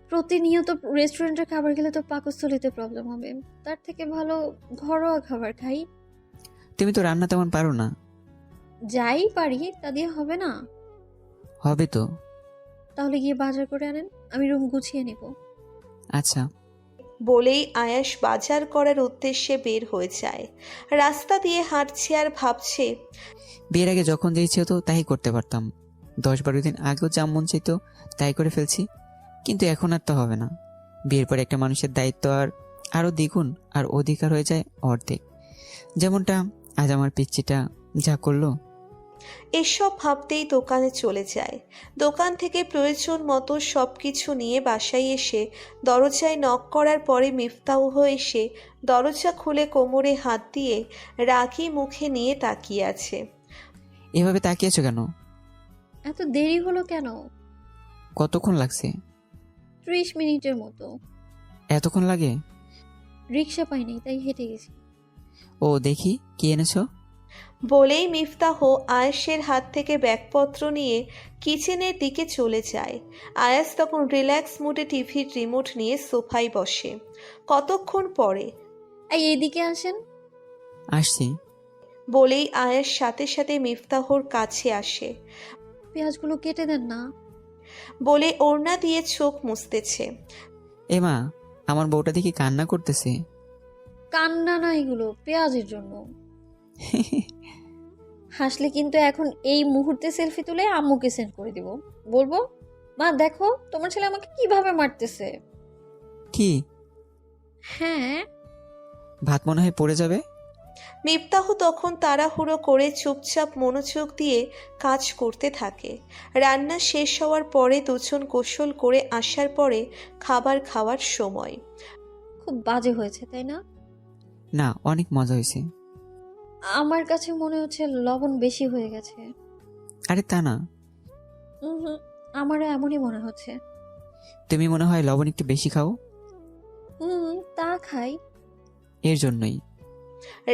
প্রতিনিয়ত রেস্টুরেন্টের খাবার খেলে তো পাকস্থলীতে প্রবলেম হবে। তার থেকে ভালো ঘরোয়া খাবার খাই। তুমি তো রান্না তেমন পারো না। যাই পারি তা দিয়ে হবে না। হবে তো। তাহলে গিয়ে বাজার করে আনেন, আমি রুম গুছিয়ে নিব। আচ্ছা। বলেই আয়াস বাজার করার উদ্দেশ্যে বের হয়ে যায়। রাস্তা দিয়ে হাঁটছে আর ভাবছে, বিয়ের আগে যখন যা ইচ্ছে হতো তাই করতে পারতাম। 10-12 দিন আগেও যা মন চাইতো তাই করে ফেলছি। কিন্তু এখন আর তা হবে না। বিয়ের পর একটা মানুষের দায়িত্ব আরো দ্বিগুণ, আর অধিকার হয়ে যায় অর্ধেক। যেমনটা আজ আমার পিচ্চিটা যা করলো। এসব ভাবতেই দোকানে চলে যায়। দোকান থেকে প্রয়োজন মতো সব কিছু নিয়ে বাসায় এসে দরজায় নক করার পরে মিফতাহ এসে দরজা খুলে কোমরে হাত দিয়ে রাগী মুখে নিয়ে তাকিয়ে আছে। এভাবে তাকিয়েছো কেন? এত দেরি হলো কেন? কতক্ষণ লাগছে? 30 মিনিটের মতো। এতক্ষণ লাগে? রিক্সা পাইনি তাই হেঁটে গেছি। ও দেখি কি এনেছো। বলেই মিফতাহ আয়েশের হাত থেকে ব্যাগপত্র নিয়ে কিচেনের দিকে চলে যায়। আয়াস তখন রিল্যাক্স মুডে টিভির রিমোট নিয়ে সোফায় বসে। কতক্ষণ পরে এদিকে আসেন। আসছি। বলেই আয়াস সাথে সাথে মিফতাহর কাছে আসে। পেঁয়াজগুলো কেটে দেন না। বলে ওড়না দিয়ে চোখ মুছতেছে। মা, আমার বউটা দেখি কান্না করতেছে। কান্না না, এগুলো পেঁয়াজের জন্য। হাসলে কিন্তু এখন এই মুহূর্তে সেলফি তুলে আম্মুকে সেন্ড করে দিব। বলবো, মা দেখো তোমার ছেলে আমাকে কিভাবে মারতেছে। কি? হ্যাঁ। ভাত মনে হয় পড়ে যাবে। মিফতাহ তখন তাড়াহুড়ো করে চুপচাপ মনোযোগ দিয়ে কাজ করতে থাকে। রান্না শেষ হওয়ার পরে দুজন গোসল করে আসার পরে খাবার খাওয়ার সময়। খুব বাজে হয়েছে তাই না? না, অনেক মজা হয়েছে। আমার কাছে মনে হচ্ছে লবণ বেশি হয়ে গেছে। আরে তা না, হুম, আমারও এমনই মনে হচ্ছে। তুমি মনে হয় লবণ একটু বেশি খাও। তা খাই। এর জন্যই।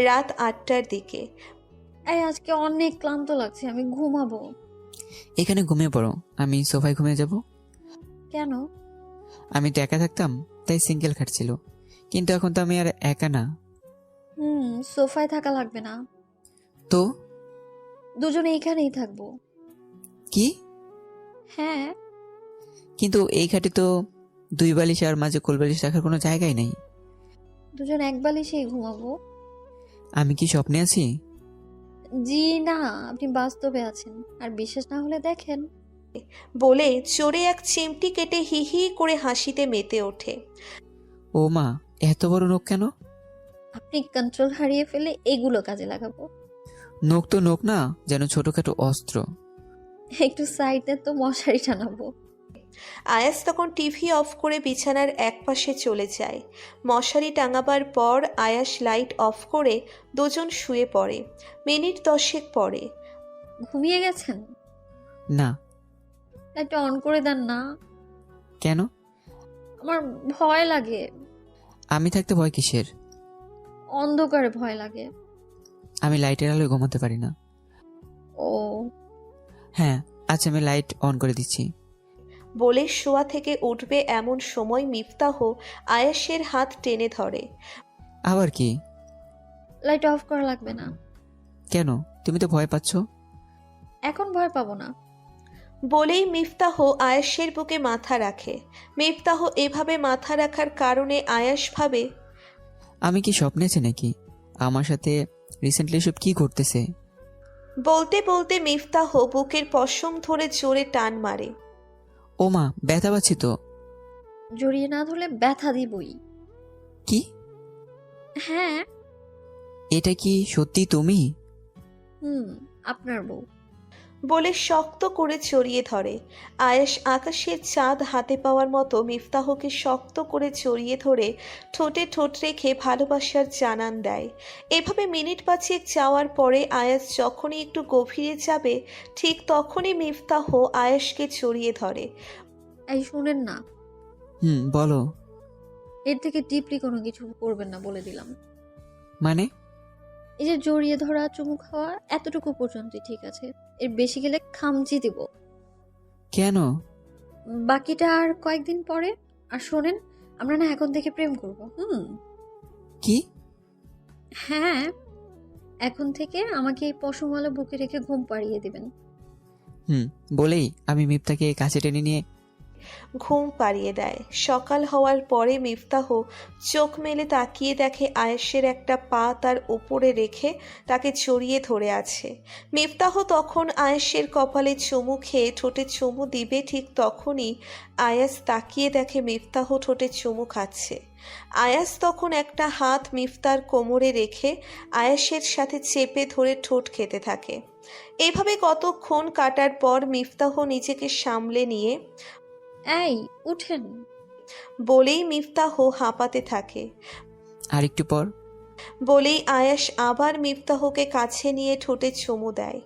রাত 8টার দিকে। আজকে অনেক ক্লান্ত লাগছে, আমি ঘুমাবো। এখানে ঘুমিয়ে পড়ো, আমি সোফায় ঘুমিয়ে যাব। কেন? আমি তো একা থাকতাম তাই সিঙ্গেল খাট ছিল, কিন্তু এখন তো আমি আর একা না। সোফায় থাকা লাগবে না, তো দুজনে এখানেই থাকবো। কি? হ্যাঁ। কিন্তু এই খাটে তো 2 বালিশ আর মাঝে কোলবালিশ রাখার কোনো জায়গায় নেই। দুজন এক বালিশেই ঘুমাবো। আমি কি স্বপ্নে আছি? জি না, আপনি বাস্তবে আছেন। আর বিশ্বাস না হলে দেখেন। বলে জোরে এক চিমটি কেটে হি হি করে হাসিতে মেতে ওঠে। ও মা, এত বড় নখ কেন? আপনি কন্ট্রোল হারিয়ে ফেলে এগুলো কাজে লাগাবো। নখ তো নখ না, যেন ছোটখাটো অস্ত্র। একটু সাইডে তো মশারি টানাবো। আয়াস তখন টিভি অফ করে বিছানার একপাশে চলে যায়। মশারি টাঙাবার পর আয়াস লাইট অফ করে দুজন শুয়ে পড়ে। মিনিট 10 পরে। ঘুমিয়ে গেছেন? না। লাইটটা অন করে দেন না। কেন? আমার ভয় লাগে। আমি থাকতে ভয় কিসের? অন্ধকারে ভয় লাগে। আমি লাইটের আলোয় ঘুমাতে পারি না। ও হ্যাঁ, আচ্ছা আমি লাইট অন করে দিচ্ছি। বলে শোয়া থেকে উঠবে এমন সময় মিফতাহ আয়াসের হাত টেনে ধরে। আবার কি? লাইট অফ করা লাগবে না। কেন? তুমি তো ভয় পাচ্ছ। এখন ভয় পাবো না। বলেই মিফতাহ আয়াসের বুকে মাথা রাখে। মিফতাহ এভাবে মাথা রাখার কারণে আয়াস ভাবে, আমি কি স্বপ্নে আছি নাকি? আমার সাথে রিসেন্টলি সব কি করতেছে? বলতে বলতে মিফতাহ বুকের পশম ধরে জোরে টান মারে। ও মা, ব্যথা পাচ্ছি তো। জড়িয়ে না ধরলে ব্যথা দিবই। কি? হ্যাঁ। এটা কি সত্যি তুমি? আপনার বউ। বলে শক্ত করে জড়িয়ে ধরে। আয়েশ আকাশের চাঁদ হাতে পাওয়ার মতো মিফতাহকে শক্ত করে জড়িয়ে ধরে ঠোঁটে ঠোঁট রেখে ভালোবাসার জানান দেয়। এভাবে মিনিট 5 যাওয়ার পরে আয়াস যখনই একটু গভীরে যাবে ঠিক তখনই মিফতাহ আয়েশকে জড়িয়ে ধরে। এই শুনেন না, বলো। এর থেকে ডিপলি কোনো কিছু করবেন না বলে দিলাম। মানে? এই যে জড়িয়ে ধরা, চুমু খাওয়া, এতটুকু পর্যন্তই ঠিক আছে। এর বেশি গেলে খামচি দিব। কেন? বাকিটা আর কয়েকদিন পরে। আর শোনেন, আমরা না এখন থেকে প্রেম করব। কি? হ্যাঁ, এখন থেকে আমাকে এই পশমওয়ালা বুকে রেখে ঘুম পাড়িয়ে দিবেন। বলেই আমি মিফতাকে কাছে টেনে নিয়ে ঘুম পাড়িয়ে দেয়। সকাল হওয়ার পরে মিফতাহ চোখ মেলে তাকিয়ে দেখে আয়েশের একটা পা তার উপরে রেখে তাকে জড়িয়ে ধরে আছে। মিফতাহ তখন আয়েশের কপালে চুমু খেয়ে ঠোঁটে চুমু দিবে, ঠিক তখনই আয়াস তাকিয়ে দেখে মিফতাহ ঠোঁটে চুমু খাচ্ছে। আয়াস তখন একটা হাত মিফতার কোমরে রেখে আয়াসের সাথে চেপে ধরে ঠোঁট খেতে থাকে। এভাবে কতক্ষণ কাটার পর মিফতাহ নিজেকে সামলে নিয়ে এই উঠেন। বলেই মিফতাহ হাঁপাতে থাকে। আর একটু পর বলেই আয়াস আবার মিফতাহকে কাছে নিয়ে ঠোঁটে চুমু দেয়।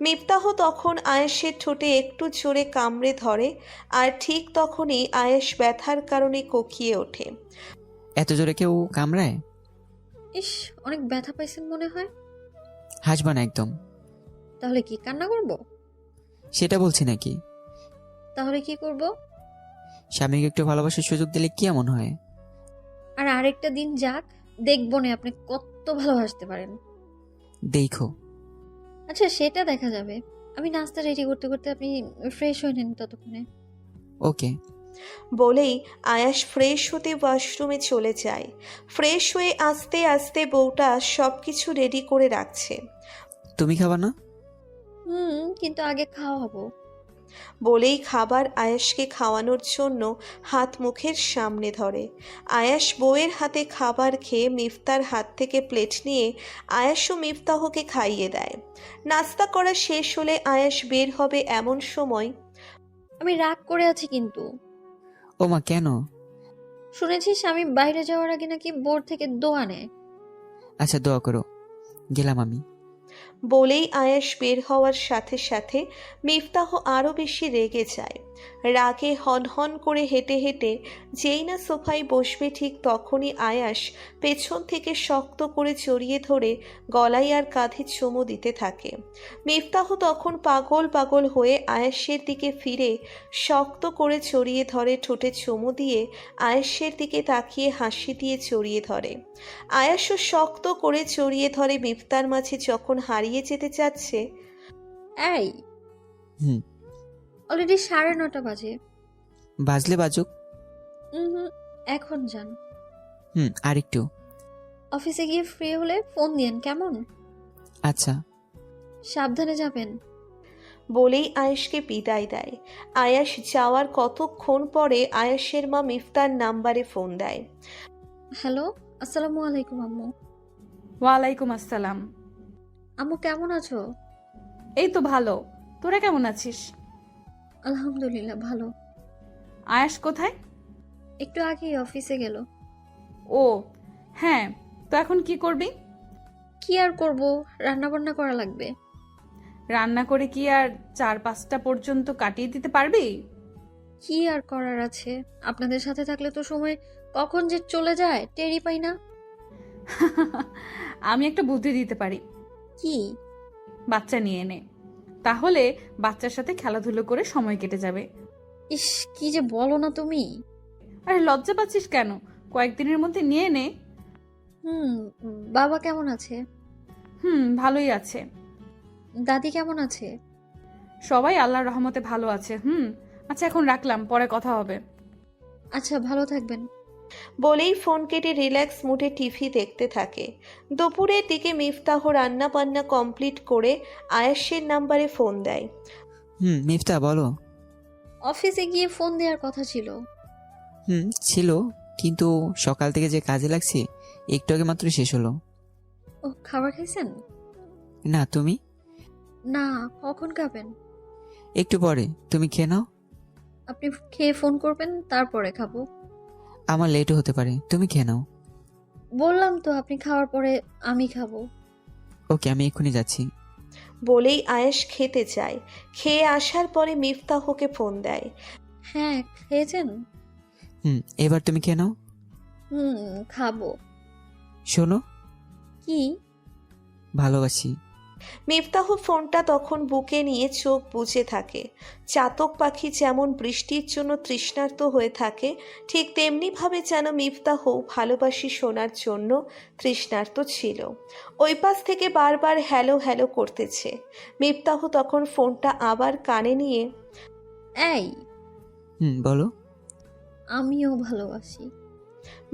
মিফতাহ তখন আয়াসের ঠোঁটে একটু জোরে কামড়ে ধরে, আর ঠিক তখনই আয়াস ব্যথার কারণে কোকিয়ে ওঠে। এত জোরে কেউ কামড়ায়? ইস, অনেক ব্যথা পাইছেন মনে হয়। হাসবা না একদম। তাহলে কি কান্না করব? সেটা বলছি নাকি। তাহলে কি করব? স্বামীকে একটু ভালোবাসার সুযোগ দিলে কি এমন হয়? আর আরেকটা দিন যাক, দেখবো না আপনি কত ভালোবাসতে পারেন। দেখো। আচ্ছা, সেটা দেখা যাবে। আমি নাস্তা রেডি করতে করতে আপনি ফ্রেশ হয়ে নিন ততক্ষণে। ওকে। বলেই আয়াস ফ্রেশ হতে ওয়াশরুমে চলে যায়। ফ্রেশ হয়ে আস্তে আস্তে বউটা সব কিছু রেডি করে রাখছে। তুমি খাবা না? কিন্তু আগে খাওয়া হবো। বলেই খাবার আয়াসকে খাওয়ানোর জন্য হাত মুখের সামনে ধরে। আয়াস বউয়ের হাতে খাবার খেয়ে মিফতার হাত থেকে প্লেট নিয়ে আয়াস ও মিফতাহকে খাইয়ে দেয়। নাস্তা করা শেষ হলে আয়াস বের হবে এমন সময় আমি রাগ করে আছি কিন্তু। ও মা, কেন? শুনেছি স্বামী বাইরে যাওয়ার আগে নাকি বোর্ড থেকে দোয়া নেয়। আচ্ছা, দোয়া করো। গেলাম আমি। বলেই আয়াস বের হওয়ার সাথে সাথে মিফতাহ আরও বেশি রেগে যায়। রাগে হনহন করে হেঁটে হেঁটে যেই না সোফায় বসবে, ঠিক তখনই আয়াস পেছন থেকে শক্ত করে জড়িয়ে ধরে গলায় আর কাঁধে চুমু দিতে থাকে। মিফতাহ তখন পাগল পাগল হয়ে আয়াসের দিকে ফিরে শক্ত করে জড়িয়ে ধরে, ঠোঁটে চুমু দিয়ে আয়াসের দিকে তাকিয়ে হাসি দিয়ে জড়িয়ে ধরে। আয়াসও শক্ত করে জড়িয়ে ধরে মিফতার মাঝে যখন হারিয়ে যেতে চাচ্ছে। এই, হুম। অলরেডি 9:30 বাজে। বাজলে বাজুক। এখন যান। আর একটু। অফিসে গিয়ে ফ্রি হলে ফোন দিয়েন, কেমন? আচ্ছা। সাবধানে যাবেন। বলেই আয়েশকে বিদায় দেয়। আয়াস যাওয়ার কতক্ষণ পরে আয়াসের মা মিফতার নাম্বারে ফোন দেয়। হ্যালো, আসসালামু আলাইকুম আম্মু। ওয়ালাইকুম আসসালাম। আম্মু কেমন আছো? এই তো ভালো, তোরা কেমন আছিস? আলহামদুলিল্লাহ ভালো। আয়াস কোথায়? একটু আগেই অফিসে গেল। ও হ্যাঁ, তো এখন কি করবি? কি আর করব, রান্না বান্না করা লাগবে। রান্না করে কি আর 4-5টা পর্যন্ত কাটিয়ে দিতে পারবি? কি আর করার আছে, আপনাদের সাথে থাকলে তো সময় কখন যে চলে যায় টেরই পাই না। আমি একটা বুদ্ধি দিতে পারি। কি? বাচ্চা নিয়ে নে, তাহলে বাচ্চার সাথে খেলাধুলো করে সময় কেটে যাবে। ইস, কি যে বলো না তুমি। আরে লজ্জা পাচ্ছিস কেন? কয়েকদিনের মধ্যে নিয়ে নে। বাবা কেমন আছে? ভালোই আছে। দাদি কেমন আছে? সবাই আল্লাহর রহমতে ভালো আছে। আচ্ছা, এখন রাখলাম, পরে কথা হবে। আচ্ছা, ভালো থাকবেন। বলেই ফোন কেটে রিল্যাক্স মুডে টিভি দেখতে থাকে। দুপুরের দিকে মিফতাহ রান্না বান্না কমপ্লিট করে আয়াসের নাম্বারে ফোন দেয়। মিফতা বলো। অফিসে গিয়ে ফোন দেওয়ার কথা ছিল। ছিল, কিন্তু সকাল থেকে যে কাজে লাগছি একটু আগে মাত্র শেষ হলো। ও, খাবার খাইছেন? না, তুমি? না, কখন খাবেন? একটু পরে। তুমি খেয়ে নাও। আপনি খেয়ে ফোন করবেন, তারপরে খাবো। আমার লেটও হতে পারে, তুমি খেয়ে নাও। বললাম তো, আপনি খাওয়ার পরে আমি খাবো। ওকে, আমি এক্ষুনি যাচ্ছি। বলেই আয়াস খেতে যায়। খেয়ে আসার পরে মিফতাহকে ফোন দেয়। হ্যাঁ, খেয়েছেন? এবার তুমি খেয়ে নাও। খাবো। শোনো। কি? ভালোবাসি। মিফতাহ ফোনটা তখন বুকে নিয়ে চোখ বুজে থাকে। চাতক পাখি যেমন বৃষ্টির জন্য তৃষ্ণার্ত হয়ে থাকে, ঠিক তেমনিভাবে যেন মিফতাহ ভালোবাসি শোনার জন্য তৃষ্ণার্ত ছিল। ওই পাশ থেকে বারবার হ্যালো হ্যালো করতেছে। মিফতাহ তখন ফোনটা আবার কানে নিয়ে, এই, বলো। আমিও ভালোবাসি।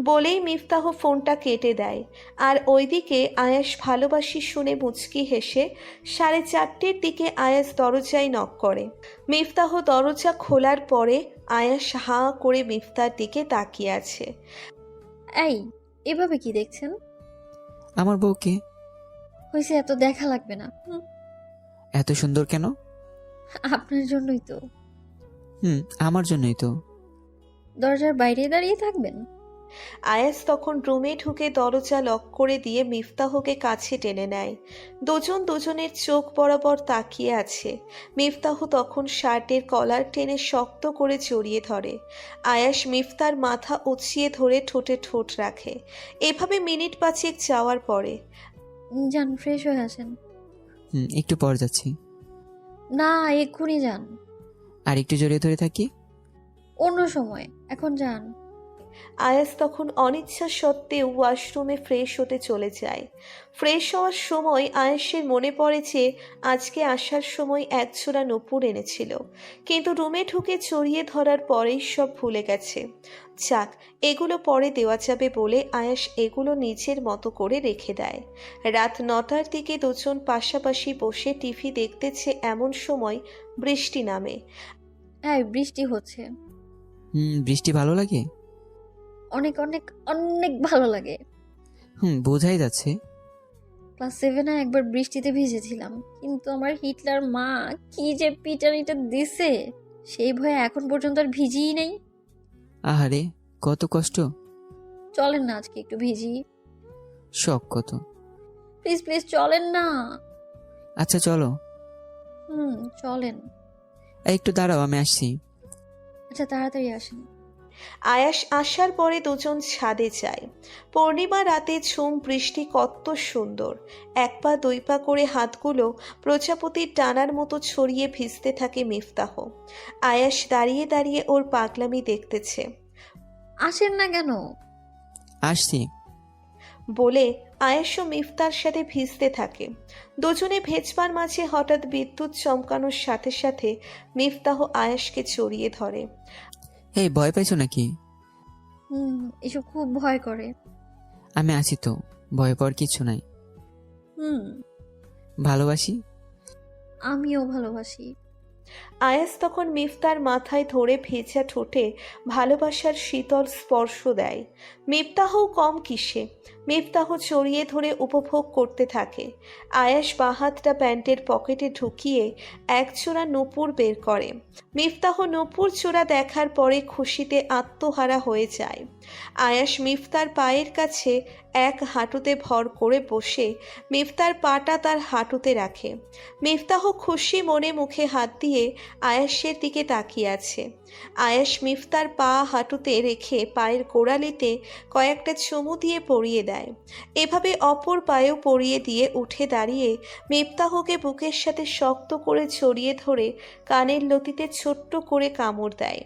বলেই মিফতাহ ফোনটা কেটে দেয়। আর ওইদিকে আয়াস ভালোবাসি শুনে মুচকি হেসে 4:30-র দিকে আয়াস দরজায় নক করে। মিফতাহ দরজা খোলার পরে আয়াস হাঁ করে মিফতার দিকে তাকিয়ে আছে। এই, এভাবে কি দেখছেন? আমার বউকে। হয়েছে, এত দেখা লাগবে না। এত সুন্দর কেন? আপনার জন্যই তো। আমার জন্যই তো। দরজার বাইরে দাঁড়িয়ে থাকবেন? আয়াস তখন রুমে ঢুকে দরজা লক করে দিয়ে মিফতাহকে কাছে টেনে নেয়। দুজন দুজনের চোখ বরাবর তাকিয়ে আছে। মিফতাহ তখন শার্টের কলার টেনে শক্ত করে জড়িয়ে ধরে। আয়াস মিফতার মাথা উঁচিয়ে ধরে ঠোঁটে ঠোঁট রাখে। এভাবে মিনিট 5 যাওয়ার পরে যান, ফ্রেশ হয়ে আসেন। একটু পর যাচ্ছি। না, এক্ষুনি যান। আর একটু জড়িয়ে ধরে থাকি। অন্য সময়, এখন যান। আয়াস তখন অনিচ্ছা সত্ত্বেও ওয়াশরুমে ফ্রেশ হতে চলে যায়। ফ্রেশ হওয়ার সময় আয়াসের মনে পড়ে যে আজকে আসার সময় একজোড়া নূপুর এনেছিল, কিন্তু রুমে ঢুকে জড়িয়ে ধরার পরেই সব ভুলে গেছে। যাক, এগুলো পরে দেওয়া যাবে বলে আয়াস এগুলো নিজের মতো করে রেখে দেয়। রাত 9টার দিকে দুজন পাশাপাশি বসে টিভি দেখতেছে, এমন সময় বৃষ্টি নামে। হ্যাঁ, বৃষ্টি হচ্ছে। বৃষ্টি ভালো লাগে? অনেক অনেক অনেক ভালো লাগে। বোঝাই যাচ্ছে। ক্লাস 7-এ একবার বৃষ্টিতে ভিজেছিলাম, কিন্তু আমার হিটলার মা কি যে পিটানিটা দিছে, সেই ভয়ে এখন পর্যন্ত আর ভিজিই নাই। আহারে, কত কষ্ট। চলেন না আজকে একটু ভিজি। শখ কত। প্লিজ প্লিজ চলেন না। আচ্ছা চলো। চলেন। একটু দাঁড়াও, আমি আসছি। আচ্ছা, তাড়াতাড়ি আসেন। আয়াস আসার পরে দুজন ছাদে যায়। পূর্ণিমা রাতে ঝুম বৃষ্টি কত সুন্দর। 1 পা 2 পা করে হাতগুলো প্রজাপতির টানার মতো ছড়িয়ে ভিজতে থাকে মিফতাহ। আয়াস দাঁড়িয়ে দাঁড়িয়ে ওর পাগলামি দেখতেছে। আসেন না কেন? আসছি। বলে আয়াস ও মিফতার সাথে ভিজতে থাকে। দুজনে ভেজবার মাঝে হঠাৎ বিদ্যুৎ চমকানোর সাথে সাথে মিফতাহ আয়াসকে জড়িয়ে ধরে। এই, ভয় পাইছো নাকি? এসব খুব ভয় করে। আমি আছি তো, ভয় পাওয়ার কিছু নাই। ভালোবাসি। আমিও ভালোবাসি। আয়াস তখন মিফতার মাথায় ধরে ভেজা ঠোঁটে ভালোবাসার শীতল স্পর্শ দেয়। মিফতাহও কম কিসে, মিফতাহ চড়িয়ে ধরে উপভোগ করতে থাকে। আয়াস বাহাতটা প্যান্টের পকেটে ঢুকিয়ে একজোড়া নূপুর বের করে। মিফতাহ নূপুর জোড়া দেখার পরে খুশিতে আত্মহারা হয়ে যায়। আয়াস মিফতার পায়ের কাছে এক হাঁটুতে ভর করে বসে মিফতার পাটা তার হাঁটুতে রাখে। মিফতাহ খুশি মনে মুখে হাত দিয়ে আয়াসের দিকে তাকিয়ে আছে। আয়াস মিফতার পা হাঁটুতে রেখে পায়ের গোড়ালিতে কয়েকটা চুমু দিয়ে পরিয়ে দেয়। এভাবে অপর পায়েও পরিয়ে দিয়ে উঠে দাঁড়িয়ে মিফতাহকে বুকের সাথে শক্ত করে জড়িয়ে ধরে কানের লতিতে ছোট্ট করে কামড় দেয়।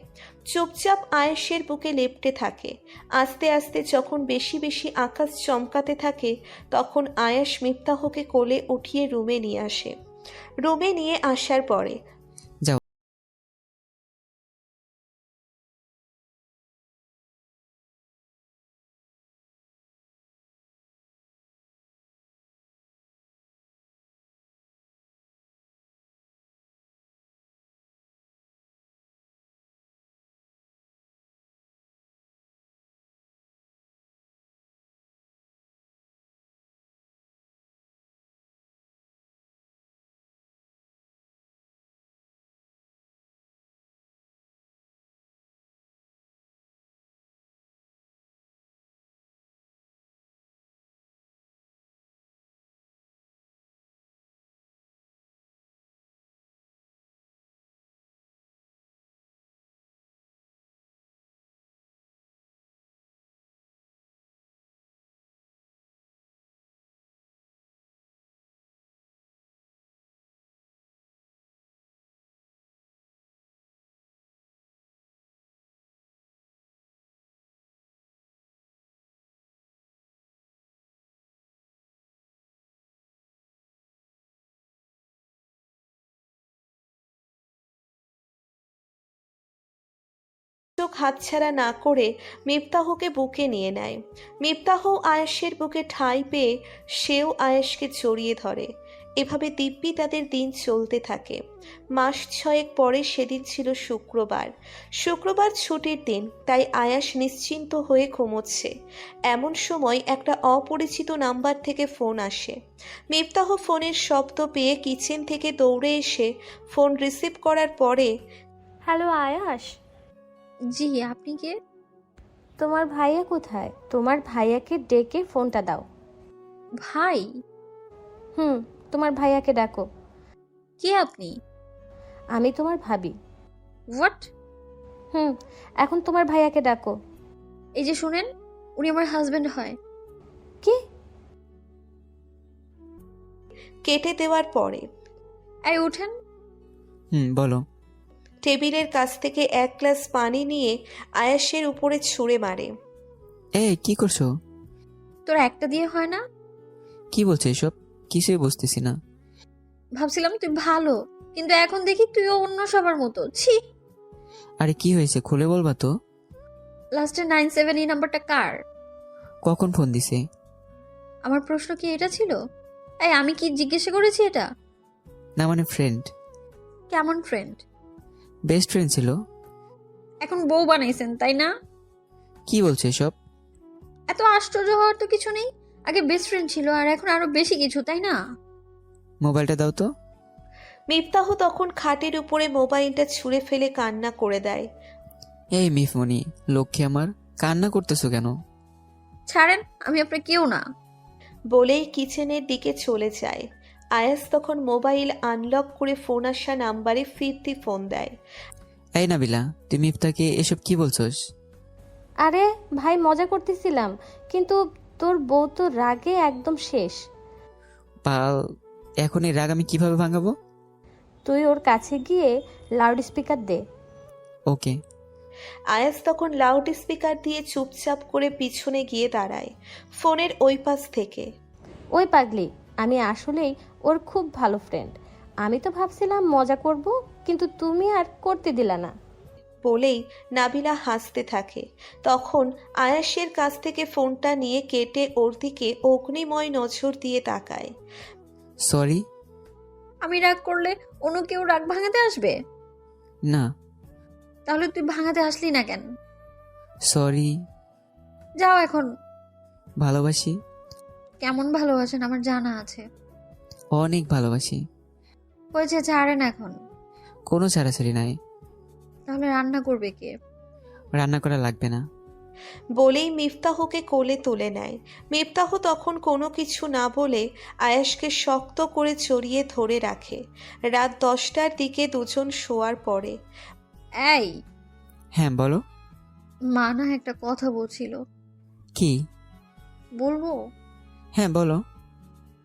চুপচাপ আয়েশের বুকে লেপ্টে থাকে। আস্তে আস্তে যখন বেশি বেশি আকাশ চমকাতে থাকে, তখন আয়াস মিফতাহকে কোলে উঠিয়ে রুমে নিয়ে আসে। রুমে নিয়ে আসার পরে চোখ হাতছাড়া না করে মিফতাহকে বুকে নিয়ে নেয়। মিফতাহ আয়েশের বুকে ঠাঁই পেয়ে সেও আয়েশকে জড়িয়ে ধরে। এভাবে দিব্যি তাদের দিন চলতে থাকে। মাস 6 পরে সেদিন ছিল শুক্রবার। শুক্রবার ছুটির দিন, তাই আয়াশ নিশ্চিন্ত হয়ে ঘুমোচ্ছে। এমন সময় একটা অপরিচিত নাম্বার থেকে ফোন আসে। মিফতাহ ফোনের শব্দ পেয়ে কিচেন থেকে দৌড়ে এসে ফোন রিসিভ করার পরে, হ্যালো আয়াস, জি, আপনি কে? তোমার ভাইয়া কোথায়? তোমার ভাইয়াকে ডেকে ফোনটা দাও। ভাই? তোমার ভাইয়াকে ডাকো। কে আপনি? আমি তোমার ভাবি। হোয়াট? এখন তোমার ভাইয়াকে ডাকো। এই যে শুনেন, উনি আমার হাজবেন্ড হয়। কি? কেটে দেওয়ার পরে এই উঠেন। বলো। টেবিলের কাছ থেকে 1 গ্লাস পানি নিয়ে আয়াসের উপরে ছুঁড়ে মারে। এই কি করছো? তোর একটা দিয়ে হয় না? কি বলছো এসব? কিছুই বুঝতেছি না। ভাবছিলাম তুই ভালো, কিন্তু এখন দেখি তুইও অন্য সবার মতো। ছি। আরে কি হয়েছে খুলে বলবা তো? লাস্টে 97 এই নাম্বারটা কার? কখন ফোন দিছে? আমার প্রশ্ন কি এটা ছিল? এই আমি কি জিজ্ঞাসা করেছি এটা? না মানে ফ্রেন্ড। কেমন ফ্রেন্ড? বেস্ট ফ্রেন্ড ছিল। এখন বউ বানাইছেন তাই না? কি বলছো এসব? এত আশ্চর্য হওয়ার তো কিছু নেই। আগে বেস্ট ফ্রেন্ড ছিল, আর এখন আরো বেশি কিছু, তাই না? মোবাইলটা দাও তো। মিফতাহ তখন খাটের উপরে মোবাইলটা ছুঁড়ে ফেলে কান্না করে দেয়। এই মিফমনি, লক্ষ্মী আমার, কান্না করতেছো কেন? ছাড়েন, আমি আপনার কেউ না। বলেই কিচেনের দিকে চলে যায়। আয়াস তখন মোবাইল আনলক করে ফোন আসা নাম্বারে ফিরতি ফোন দেয়। এই নাবিলা, তুমি ইফতাকে এসব কি বলছোস? আরে ভাই, মজা করতেছিলাম, কিন্তু তোর বউ তো রাগে একদম শেষ। পাল, এখন এই রাগ আমি কিভাবে ভাঙাবো? তুই ওর কাছে গিয়ে লাউড স্পিকার দে। ওকে। আয়াস তখন লাউড স্পিকার দিয়ে চুপচাপ করে পিছনে গিয়ে দাঁড়ায় ফোনের ওই পাশ থেকে। ওই পাগলি, আমি আসলেই ওর খুব ভালো ফ্রেন্ড। আমি তো ভাবছিলাম মজা করব, কিন্তু তুমি আর করতে দিলা না। বলেই নাবিলা হাসতে থাকে। তখন আয়াসের কাছ থেকে ফোনটা নিয়ে কেটে ওর দিকে অগ্নিময় নজর দিয়ে তাকায়। সরি। আমি রাগ করলে অন্য কেউ রাগ ভাঙাতে আসবে? না। তাহলে তুই ভাঙাতে আসলি না কেন? সরি। যাও এখন। ভালোবাসি। কেমন ভালোবাসেন আমার জানা আছে। অনেক ভালোবাসি। হয়েছে, ছাড়েন এখন। কোনো ছাড়াছাড়ি নাই। তাহলে রান্না করবে কে? রান্না করা লাগবে না। বলেই মিফতাহকে কোলে তুলে নেয়। মিফতাহ তখন কোনো কিছু না বলে আয়াসকে শক্ত করে জড়িয়ে ধরে রাখে। রাত 10টার দিকে দুজন শোয়ার পরে। এই, হ্যাঁ বলো। মা না একটা কথা বলছিল। কি? বলবো? হ্যাঁ বলো।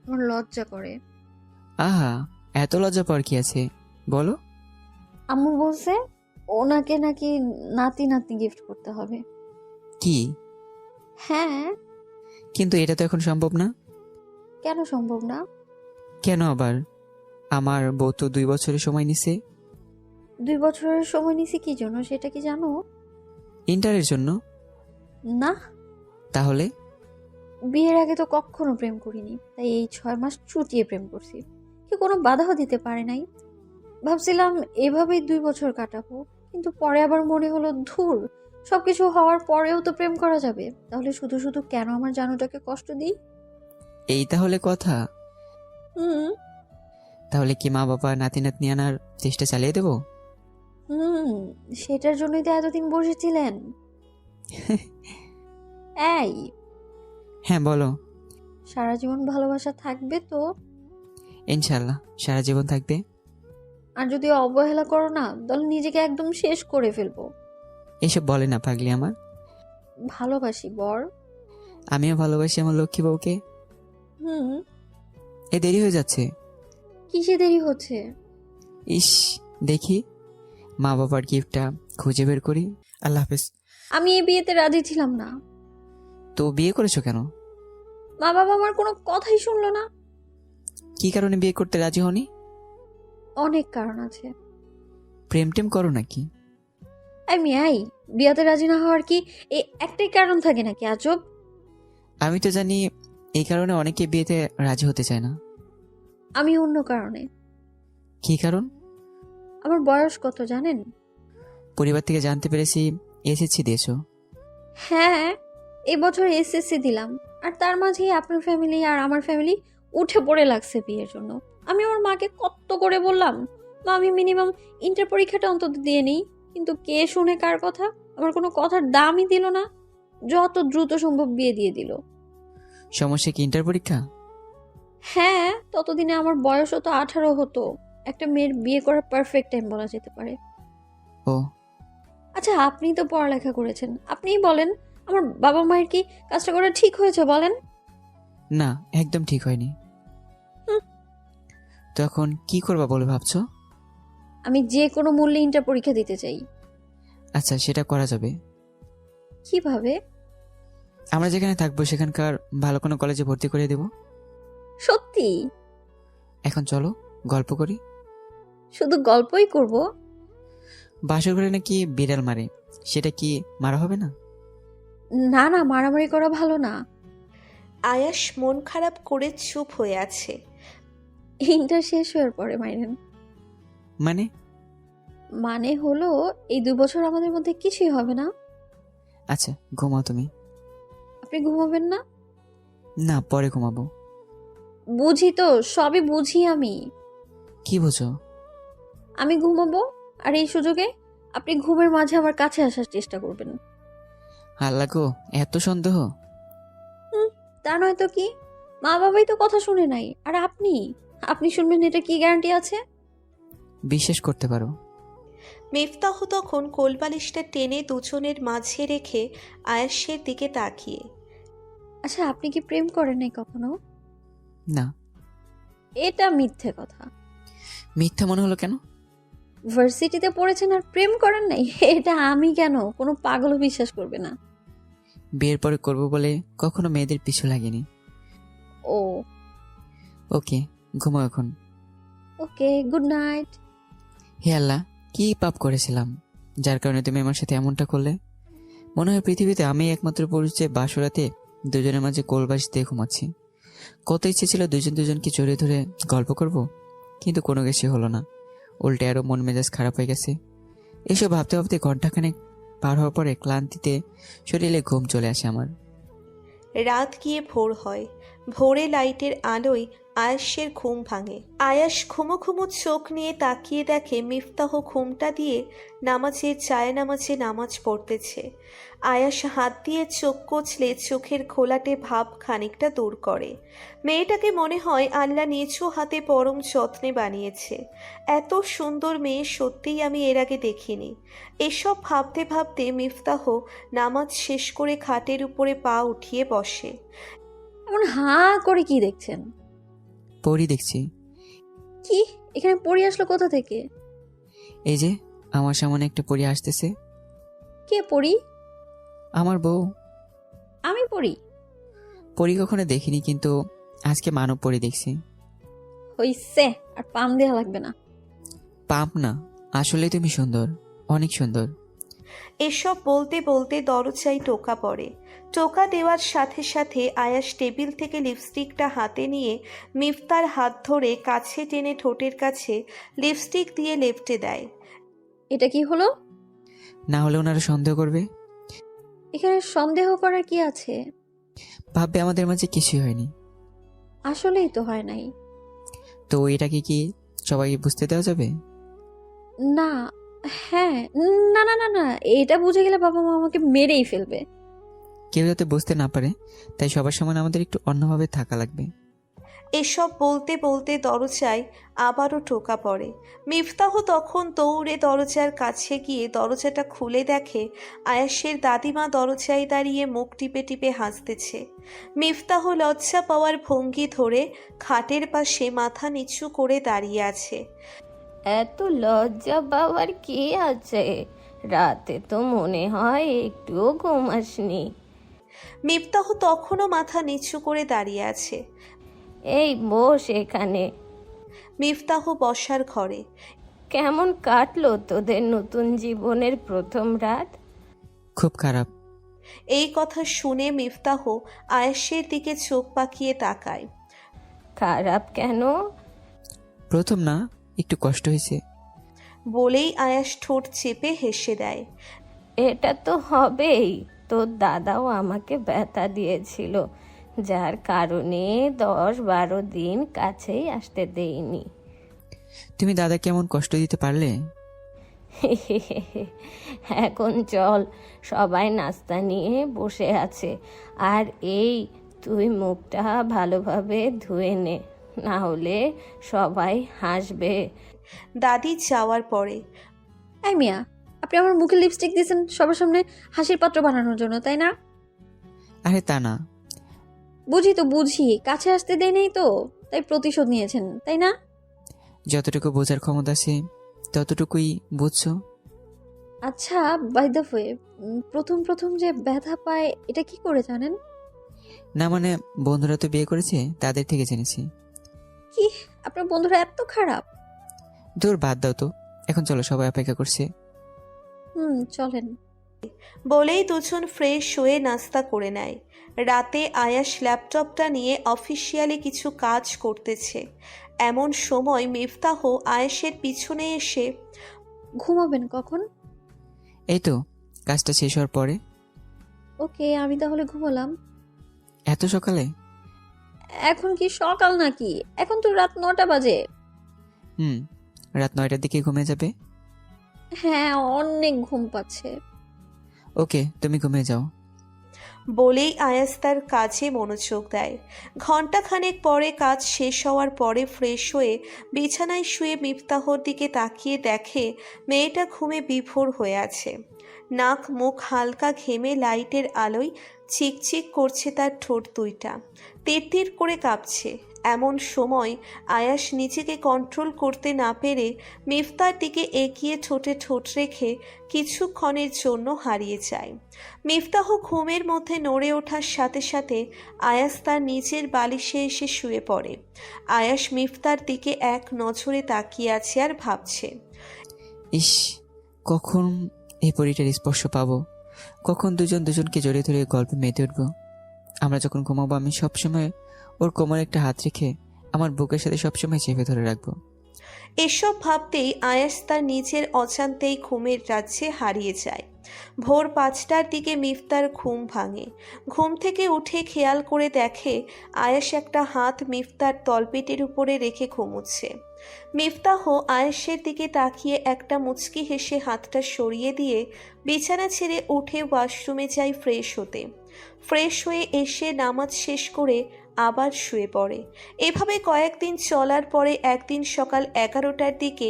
আমার লজ্জা করে। আহা, এত লজ্জা পাওয়ার কি আছে, বলো। আম্মু বলছে ওনাকে নাকি নাতি নাতনি গিফট করতে হবে। কি? হ্যাঁ। কিন্তু এটা তো এখন সম্ভব না। কেন সম্ভব না? কেন আবার? আমার বউ তো 2 বছরের সময় নিছে। 2 বছরের সময় নিছি কি জন্য সেটা কি জানো? ইন্টারের জন্য। না, তাহলে? বিয়ের আগে তো কখনো প্রেম করিনি, তাই এই 6 মাস চুটিয়ে প্রেম করছি। কি কোনো বাধাও দিতে পারে নাই। ভাবছিলাম এভাবেই 2 বছর কাটাবো, কিন্তু পরে আবার মনে হলো ধুর, সবকিছু হওয়ার পরেও তো প্রেম করা যাবে, তাহলে শুধু শুধু কেন আমার জানুটাকে কষ্ট দিই? এই তাহলে কথা? হুম তাহলে কি মা বাবা নাতি নাতনি আনার চেষ্টা চালিয়ে দেবো? হুম সেটার জন্যই তো এতদিন বসেছিলেন। এই, হ্যাঁ বলো। সারা জীবন ভালোবাসা থাকবে তো? ইনশাল্লাহ সারা জীবন থাকবে। আর যদি অবহেলা করো না, তাহলে নিজেকে একদম শেষ করে ফেলবো। এসব বলে না পাগলি আমার। ভালোবাসি বর। আমিও ভালোবাসি আমার লক্ষ্মী বউকে। হুম এ দেরি হয়ে যাচ্ছে। কিসে দেরি হচ্ছে? ইস, দেখি মা বাবার গিফটটা খুঁজে বের করি। আল্লাহ হাফেজ। আমি এই বিয়েতে রাজি ছিলাম না। তো বিয়ে করেছো কেন? মা বাবা আমার কোনো কথাই শুনলো না। কি কারণে বিয়ে করতে রাজি হনি? অনেক কারণ আছে। প্রেম টেম করো নাকি? আই বিয়াতে রাজি না হওয়ার কি একটাই কারণ থাকে নাকি আজব? আমি তো জানি এই কারণে অনেকে বিয়েতে রাজি হতে চায় না। আমি অন্য কারণে। কী কারণ? আমার বয়স কত জানেন? পরিবার থেকে জানতে পেরেছি এসএসসি দিয়েছো। হ্যাঁ, এই বছর এসএসসি দিলাম, আর তার মাঝেই আপনার ফ্যামিলি আর আমার ফ্যামিলি উঠে পড়ে লাগছে বিয়ের জন্য। আমি আমার মাকে কত করে বললাম, মা আমি মিনিমাম ইন্টার পরীক্ষাটা অন্তত দিয়ে নিই, কিন্তু কে শুনে কার কথা? আমার কোনো কথার দামই দিল না, যত দ্রুত সম্ভব বিয়ে দিয়ে দিল। সমস্যা কি ইন্টার পরীক্ষা? হ্যাঁ, ততদিনে আমার বয়সও তো 18 হতো। একটা মেয়ের বিয়ে করার পারফেক্ট টাইম বলা যেতে পারে। ও আচ্ছা, আপনি তো পড়ালেখা করেছেন, আপনিই বলেন আমার বাবা মায়ের কি কাজটা করা ঠিক হয়েছে বলেন? না, একদম ঠিক হয়নি। হুম। তো এখন কি করবা বলে ভাবছো? আমি যে কোনো মূল্যে ইন্টার পরীক্ষা দিতে চাই। আচ্ছা, সেটা করা যাবে। কিভাবে? আমরা যেখানে থাকবো সেখানকার ভালো কোনো কলেজে ভর্তি করে দেব। সত্যি? এখন চলো গল্প করি। শুধু গল্পই করব? বাসর ঘরে নাকি বিড়াল মারে, সেটা কি মারা হবে না? না না, মারামারি করা ভালো না। আয়াস মন খারাপ করে চুপ হয়ে আছে। ইন্টার শেষ হওয়ার পরে মাইরেন। মানে? মানে হলো এই 2 বছর আমাদের মধ্যে কিছুই হবে না। আচ্ছা, ঘুমাও তুমি। আপনি ঘুমাবেন না? না, পরে ঘুমাবো। বুঝি তো, সবই বুঝি আমি। কি বুঝো? আমি ঘুমাবো, আর এই সুযোগে আপনি ঘুমের মাঝে আমার কাছে আসার চেষ্টা করবেন। আল্লাহ গো, এত সন্দেহ! তা নয় তো কি, মা বাবাই তো কথা শুনে নাই, আর আপনি আপনি শুনবেন এটা কি গ্যারান্টি আছে? বিশ্বাস করতে পারো। মিফতাহ তখন কোলবালিশটা টেনে দুজনের মাঝে রেখে আয়াসের দিকে তাকিয়ে। আচ্ছা, আপনি কি প্রেম করেন নাই কখনো? না। এটা মিথ্যে কথা। মিথ্যা মনে হলো কেন? ভার্সিটিতে পড়েছেন আর প্রেম করেন নাই? এটা আমি কেন, কোনো পাগলও বিশ্বাস করবে না। বিয়ের পরে করবো বলে কখনো মেয়েদের পিছু লাগেনি। ও ওকে, ঘুমাও এখন। ওকে, গুড নাইট। হে আল্লাহ, কি পাপ করেছিলাম যার কারণে তুমি আমার সাথে এমনটা করলে? মনে হয় পৃথিবীতে আমি একমাত্র পুরুষ যে বাসরাতে দুজনের মাঝে কোলবাস দিয়ে ঘুমাচ্ছি। কত ইচ্ছে ছিল দুজনকে জড়িয়ে ধরে গল্প করব, কিন্তু কোনো কিছুই হলো না। উল্টে আরো মন মেজাজ খারাপ হয়ে গেছে। এসব ভাবতে ভাবতে ঘন্টাখানেক পার হওয়ার পরে ক্লান্তিতে শরীরে ঘুম চলে আসে আমার। রাত গিয়ে ভোর হয়। ভোরে লাইটের আলোয় আয়াসের ঘুম ভাঙে। আয়াস ঘুমো ঘুমো চোখ নিয়ে তাকিয়ে দেখে মিফতাহ ঘুমটা দিয়ে নামাজের নামাজে নামাজ পড়তেছে। আয়াস হাত দিয়ে চোখ কচলে চোখের ঘোলাটে ভাব খানিকটা দূর করে। মেয়েটাকে মনে হয় আল্লাহ নিচু হাতে পরম যত্নে বানিয়েছে। এত সুন্দর মেয়ে সত্যিই আমি এর আগে দেখিনি। এসব ভাবতে ভাবতে মিফতাহ নামাজ শেষ করে খাটের উপরে পা উঠিয়ে বসে। এমন হাঁ করে কি দেখছেন? পরি দেখছি। কি, এখানে পড়ে আসলো কোথা থেকে? এই যে আমার সামনে একটা পরি আসতেছে। কে পড়ি? আমার বউ। আমি পড়ি? পরি কখনো দেখিনি, কিন্তু আজকে মানব পরি দেখছি। হইছে, আর পাম দেওয়া লাগবে না। পাপ না, আসলে তুমি সুন্দর, অনেক সুন্দর। এসব বলতে বলতে দরজায় টোকা পড়ে। টোকা দেওয়ার সাথে সাথে আয়াস টেবিল থেকে লিপস্টিকটা হাতে নিয়ে মিফতার হাত ধরে কাছে টেনে ঠোঁটের কাছে লিপস্টিক দিয়ে লেপটে দেয়। এটা কি হলো? না হলে ওনারা সন্দেহ করবে। এখানে সন্দেহ করার কি আছে? ভাববে আমাদের মাঝে কিছুই হয়নি। আসলেই তো হয় নাই। তো এটাকে কি সবাই বুঝতে দেওয়া যাবে? না, হ্যাঁ, না না না না, এটা বুঝে গেলে বাবা মা আমাকে মেরেই ফেলবে। কেউ যাতে বুঝতে না পারে, তাই সবার সামনে আমাদের একটু অন্যভাবে থাকা লাগবে। এসব বলতে বলতে দরজায় আবারও টোকা পড়ে। মিফতাহ তখন দৌড়ে দরজার কাছে গিয়ে দরজাটা খুলে দেখে আয়াসের দাদিমা দরজায় দাঁড়িয়ে মুখ টিপে টিপে হাসতেছে। মিফতাহ লজ্জা পাওয়ার ভঙ্গি ধরে খাটের পাশে মাথা নিচু করে দাঁড়িয়ে আছে। এত লজ্জা পাওয়ার কি আছে? রাতে তো মনে হয় একটুও ঘুম আসনি। মিফতাহ তখনও মাথা নিচু করে দাঁড়িয়ে আছে। এই বস এখানে। মিফতাহ বসার ঘরে। কেমন কাটলো তোদের নতুন জীবনের প্রথম রাত? খুব খারাপ। এই কথা শুনে মিফতাহ আয়েশের দিকে চোখ পাকিয়ে তাকায়। খারাপ কেন? প্রথম না, একটু কষ্ট হয়েছে। বলেই আয়াস ঠোঁট চেপে হেসে দেয়। এটা তো হবেই, তোর দাদাও আমাকে ব্যথা দিয়েছিল, যার কারণে 10-12 দিন কাছেই আসতে দেইনি। তুমি দাদা কেমন কষ্ট দিতে পারলে? এখন চল, সবাই নাস্তা নিয়ে বসে আছে, আর এই তুই মুখটা ভালোভাবে ধুয়ে নে, না হলে সবাই হাসবে। দাদি যাওয়ার পরে এই মিয়া, আপনি আমার মুখে লিপস্টিক দিয়েছেন সবার সামনে হাসির পাত্র বানানোর জন্য, তাই না? আরে তা না। বুঝি, কাছে আসতে দেয় নেই তো, তাই প্রতিশোধ নিয়েছেন, তাই না? যতটুকু বোঝার ক্ষমতা আছে ততটুকুই বুঝছো। আচ্ছা, বাই দ্য ওয়ে, প্রথম যে ব্যথা পায় এটা কি করে জানেন? না মানে, বন্ধুরা তো বিয়ে করেছে, তাদের থেকে জেনেছি। কি, আপনার বন্ধুরা এত খারাপ? দূর, বাদ দাও তো। এখন চলো, সবাই অপেক্ষা করছে। চলেন। বলেই দুজন ফ্রেশ হয়ে নাস্তা করে নেয়। রাতে আয়াস ল্যাপটপটা নিয়ে অফিসিয়ালি কিছু কাজ করতেছে। এমন সময় মিফতাহ আয়েশের পিছনে এসে ঘুমাবেন কখন? এই তো, কাজটা শেষ হওয়ার পরে। ওকে, আমি তাহলে ঘুমালাম। এত সকালে? এখন কি সকাল নাকি? এখন তো রাত 9টা বাজে। রাত 9টার দিকে ঘুমিয়ে যাবে? হ্যাঁ, অনেক ঘুম পাচ্ছে। ওকে, তুমি ঘুমিয়ে যাও। বলেই আয়াস তার কাজে মনোযোগ দেয়। ঘণ্টাখানেক পরে কাজ শেষ হওয়ার পরে ফ্রেশ হয়ে বিছানায় শুয়ে মিফতাহর দিকে তাকিয়ে দেখে মেয়েটা ঘুমে বিভোর হয়ে আছে। নাক মুখ হালকা ঘেমে লাইটের আলোয় চিকচিক করছে তার ঠোঁট দুইটা, তিরতির করে কাঁপছে। এমন সময় আয়াস নিজেকে কন্ট্রোল করতে না পেরে মিফতার দিকে এগিয়ে ঠোঁটে ঠোঁট রেখে কিছুক্ষণের জন্য হারিয়ে যায়। মিফতাহ ঘুমের মধ্যে নড়ে ওঠার সাথে সাথে আয়াস তার নিচের বালিশে এসে শুয়ে পড়ে। আয়াস মিফতার দিকে এক নজরে তাকিয়ে আছে আর ভাবছে, ইস, কখন এই পরিটার স্পর্শ পাবো, কখন দুজন দুজনকে জড়িয়ে ধরে গল্পে মেতে উঠবো। আমরা যখন ঘুমাবো আমি সবসময় ওর কোমরে একটা হাত রেখে আমার বুকের সাথে সবসময় চেপে ধরে রাখবো। এসব ভাবতেই আয়াস তার নিজের অজান্তেই ঘুমের রাজ্যে হারিয়ে যায়। ভোর 5টার দিকে মিফতার ঘুম ভাঙে। ঘুম থেকে উঠে খেয়াল করে দেখে আয়াস একটা হাত মিফতার তলপেটের উপরে রেখে ঘুমোচ্ছে। মিফতাহ আয়েশের দিকে তাকিয়ে একটা মুচকি হেসে হাতটা সরিয়ে দিয়ে বিছানা ছেড়ে উঠে ওয়াশরুমে যায় ফ্রেশ হতে। ফ্রেশ হয়ে এসে নামাজ শেষ করে আবার শুয়ে পড়ে। এভাবে কয়েকদিন চলার পরে একদিন সকাল 11টার দিকে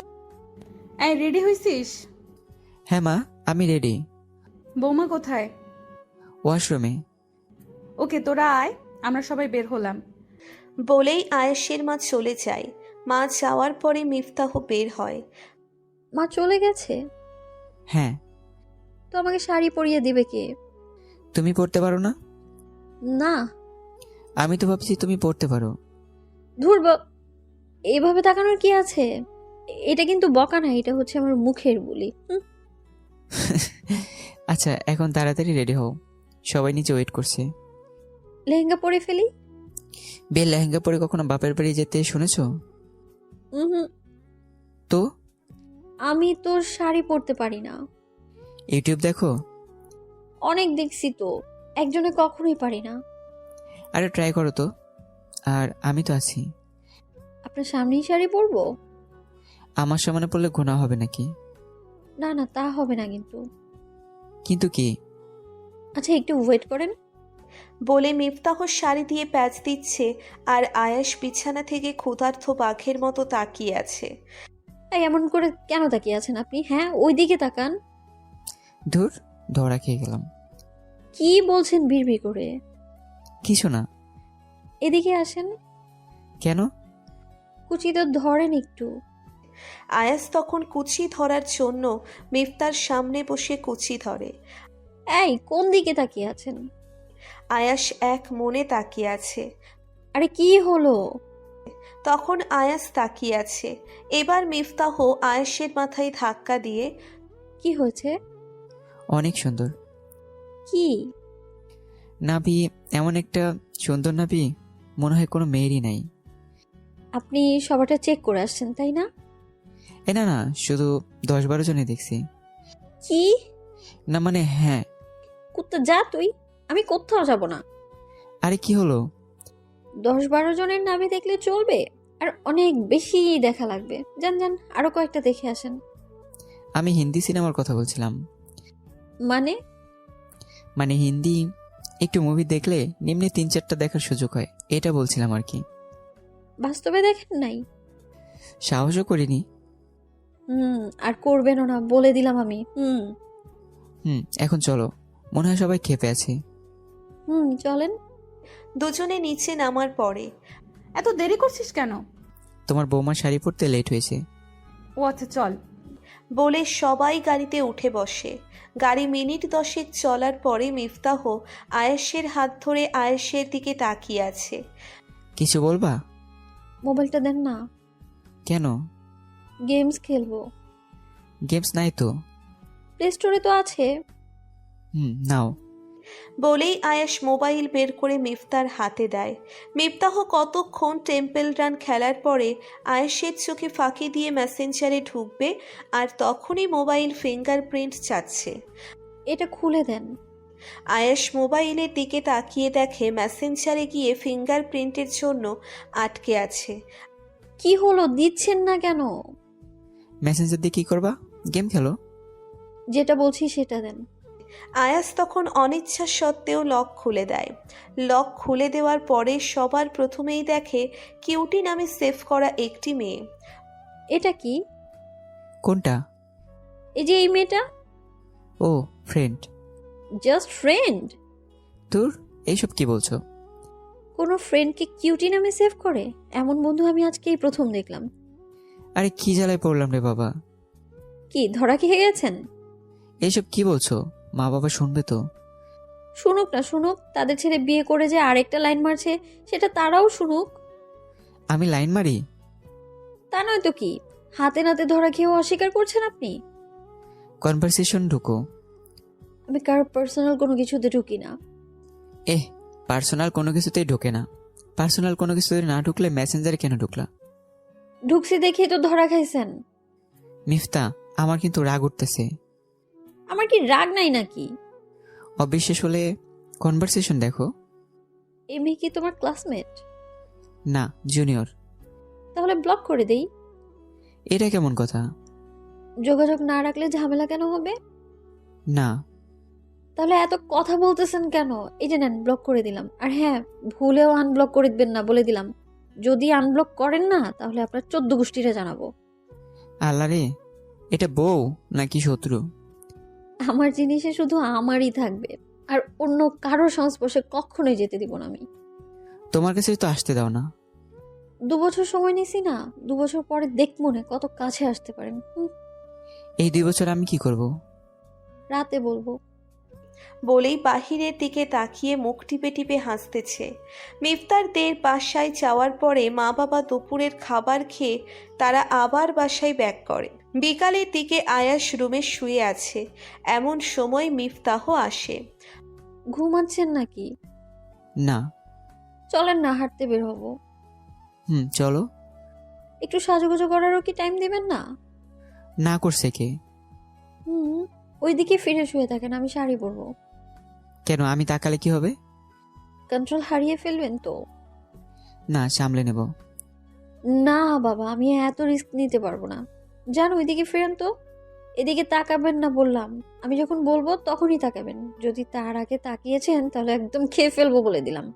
এই রেডি হইছিস? হ্যাঁ মা, আমি রেডি। বৌমা কোথায়? ওয়াশরুমে। ওকে, তোরা আয়, আমরা সবাই বের হলাম। বলেই আয়েশের মা চলে যায়। মা যাওয়ার পরে মিফতাহ বের হয়। মা চলে গেছে? হ্যাঁ। তো আমাকে শাড়ি পরিয়ে দিবে কে? তুমি পড়তে পারো না? না। আমি তো ভাবছি তুমি পড়তে পারো। ধুর, এইভাবে তাকানোর কি আছে? এটা কিন্তু বকা না, এটা হচ্ছে আমার মুখের বুলি। আচ্ছা, এখন তাড়াতাড়ি রেডি হও, সবাই নিচে ওয়েট করছে। লেহেঙ্গা পরে ফেলি? বেল লেহেঙ্গা পরে কখনো বাপের বাড়ি যেতে শুনেছো? হুম, তো আমি তোর শাড়ি পরতে পারি না। ইউটিউব দেখো? অনেক দেখছি তো, একজনে কখনোই পারি না। আরে ট্রাই করো তো, আর আমি তো আছি। আপনার সামনেই শাড়ি পরবো? আমার সামনে পড়লে গুনাহ হবে নাকি? না না, তা হবে না কিন্তু। কিন্তু কি? আচ্ছা, একটু ওয়েট করেন। বলে মিফতাহ শাড়ি দিয়ে প্যাচ দিচ্ছে আর আয়াস বিছানা থেকে ক্ষুধার্ত বাঘের মতো তাকিয়ে আছে। এই, এমন করে কেন তাকিয়ে আছেন আপনি? হ্যাঁ, ওই দিকে তাকান। ধুর, ধরা খেয়ে গেলাম। কি বলছেন বিড়বিড় করে? কিছু না। এদিকে আসেন। কেন? কুচি তো ধরেন একটু। আয়াস তখন কুচি ধরার জন্য মিফতার সামনে বসে কুচি ধরে। এই, কোন দিকে তাকিয়ে আছেন? আয়াস এক মনে তাকিয়ে আছে। আরে কি হলো? তখন আয়াস তাকিয়ে আছে। এবার মিফতাহ আয়াসের মাথায় ধাক্কা দিয়ে, কি হয়েছে? অনেক সুন্দর কি? নাভি, এমন একটা সুন্দর নাভি মনে হয় কোনো মেয়েরই নাই। আপনি সবারটা চেক করে আসছেন তাই না? না না, শুধু 10-12 জনে দেখছি। কি? না মানে হ্যাঁ। কুত্তা যা তুই, আমি কোথাও যাব না। আরে কি হলো? 10-12 জনের নামে দেখলে চলবে? আর অনেক বেশি দেখা লাগবে। যান যান, আরো কয়েকটা দেখে আসেন। আমি হিন্দি সিনেমার কথা বলছিলাম। মানে? মানে হিন্দি একটু মুভি দেখলে নিম্নে 3-4টা দেখার সুযোগ হয়, এটা বলছিলাম আর কি। বাস্তবে দেখেন নাই? সাহসও করিনি। আর করবেনও না বলে দিলাম আমি। এখন চলো, মনে হয় সবাই ক্ষেপে আছে। চলেন। দুজনে নিচে নামার পরে, এত দেরি করছিস কেন? তোমার বৌমার শাড়ি পরতে লেট হয়েছে। ও আচ্ছা চল। বলে সবাই গাড়িতে উঠে বসে। গাড়ি মিনিট 10 চলার পরে মিফতাহ আয়েশের হাত ধরে আয়েশের দিকে তাকিয়ে আছে। কিছু বলবা? মোবাইলটা দেন না, কেন? গেমস খেলবো। গেমস নাই তো। প্লে স্টোরে তো আছে। নাও। বলেই আয়েশ মোবাইল বের করে মিফতার হাতে দেয়। মিফতাহ কতক্ষণ টেম্পল রান খেলার পরে আয়েশের চোখে ফাঁকি দিয়ে মেসেঞ্জারে ঢুকবে, আর তখনই মোবাইল ফিঙ্গারপ্রিন্ট চাচ্ছে। এটা খুলে দেন। আয়েশ মোবাইলের দিকে তাকিয়ে দেখে মেসেঞ্জারে গিয়ে ফিঙ্গারপ্রিন্টের জন্য আটকে আছে। কি হলো, দিচ্ছেন না কেন? মেসেঞ্জার দিয়ে কি করবা? গেম খেলো। যেটা বলছি সেটা দেন। আয়াস তখন অনিচ্ছা সত্ত্বেও লক খুলে দেয়। লক খুলে দেওয়ার পরে সবার প্রথমেই দেখে কিউটি নামে সেভ করা একটি মেয়ে। এটা কি? কোনটা? এই যে এই মেয়েটা। ও ফ্রেন্ড। Just friend? তোর এইসব কি বলছো? কোনো ফ্রেন্ডকে কিউটি নামে সেভ করে? এমন বন্ধু আমি আজকেই প্রথম দেখলাম। আরে কি জ্বালায় পড়লাম রে বাবা। কি ধরা খেয়ে গেছেন? এইসব কি বলছো? মা বাবা শুনবে তো। শুনুক না শুনুক, তাদের ছেলে বিয়ে করে যে আরেকটা লাইন মারছে সেটা তারাও শুনুক। আমি লাইন মারি? তা নয় তো কি, হাতে নাতে ধরা খেয়েও অস্বীকার করছেন আপনি। কনভারসেশন ঢুকো। আমি কারো পার্সোনাল কোনো কিছুতে ঢুকি না। পার্সোনাল কোনো কিছুতেই ঢোকে না। পার্সোনাল কোনো কিছুতে না ঢুকলে মেসেঞ্জারে কেন ঢুকলা? ঢুকছি দেখেই তো ধরা খাইছেন। মিফতা, আমার কিন্তু রাগ উঠতেছে। আমার কি রাগ নাই নাকি? অবিশ্বাস হলে কনভারসেশন দেখো। এই মেয়ে কি তোমার ক্লাসমেট? না, জুনিয়র। তাহলে ব্লক করে দেই। এটা কেমন কথা? যোগাযোগ না রাখলে ঝামেলা কেন হবে? না। তাহলে এত কথা বলতেছেন কেন? এই যে নেন, ব্লক করে দিলাম। আর হ্যাঁ, ভুলেও আনব্লক করে দিবেন না বলে দিলাম। যদি আনব্লক করেন না তাহলে আপনার 14 গোষ্ঠীরা জানাবো। আল্লাহ রে, এটা বউ নাকি শত্রু? আমার জিনিসে শুধু আমারই থাকবে, আর অন্য কারো সংস্পর্শে কখনোই যেতে দিব না আমি। তোমার কাছে তো আসতে দাও না। 2 বছর সময় নিছি না, 2 বছর পরে দেখ মনে কত কাছে আসতে পারেন। এই 2 বছর আমি কি করব? রাতে বলবো। বলেই বাহিরের দিকে তাকিয়ে মুখ টিপে টিপে হাসতেছে। মিফতারদের বাসায় যাওয়ার পরে মা বাবা দুপুরের খাবার খেয়ে তারা আবার বাসায় ব্যাক করে। বিকালের দিকে আয়াস রুমে শুয়ে আছে। এমন সময় মিফতাহ আসে। ঘুমাচ্ছেন নাকি? না। চলেন না, হাঁটতে বের হবো। চলো। একটু সাজুগুজু করারও কি টাইম দিবেন না? না করছে কে? ওইদিকে ফিরে শুয়ে থাকেন, আমি শাড়ি পরবো। কেন, আমি তাকালে কি হবে? কন্ট্রোল হারিয়ে ফেলবেন তো। না, সামলে নেব। না বাবা, আমি এত রিস্ক নিতে পারবো না। যান ওইদিকে ফিরেন তো। এদিকে তাকাবেন না বললাম। আমি যখন বলবো তখনই তাকাবেন। যদি তার আগে তাকিয়েছেন তাহলে একদম খেয়ে ফেলবো বলে দিলাম।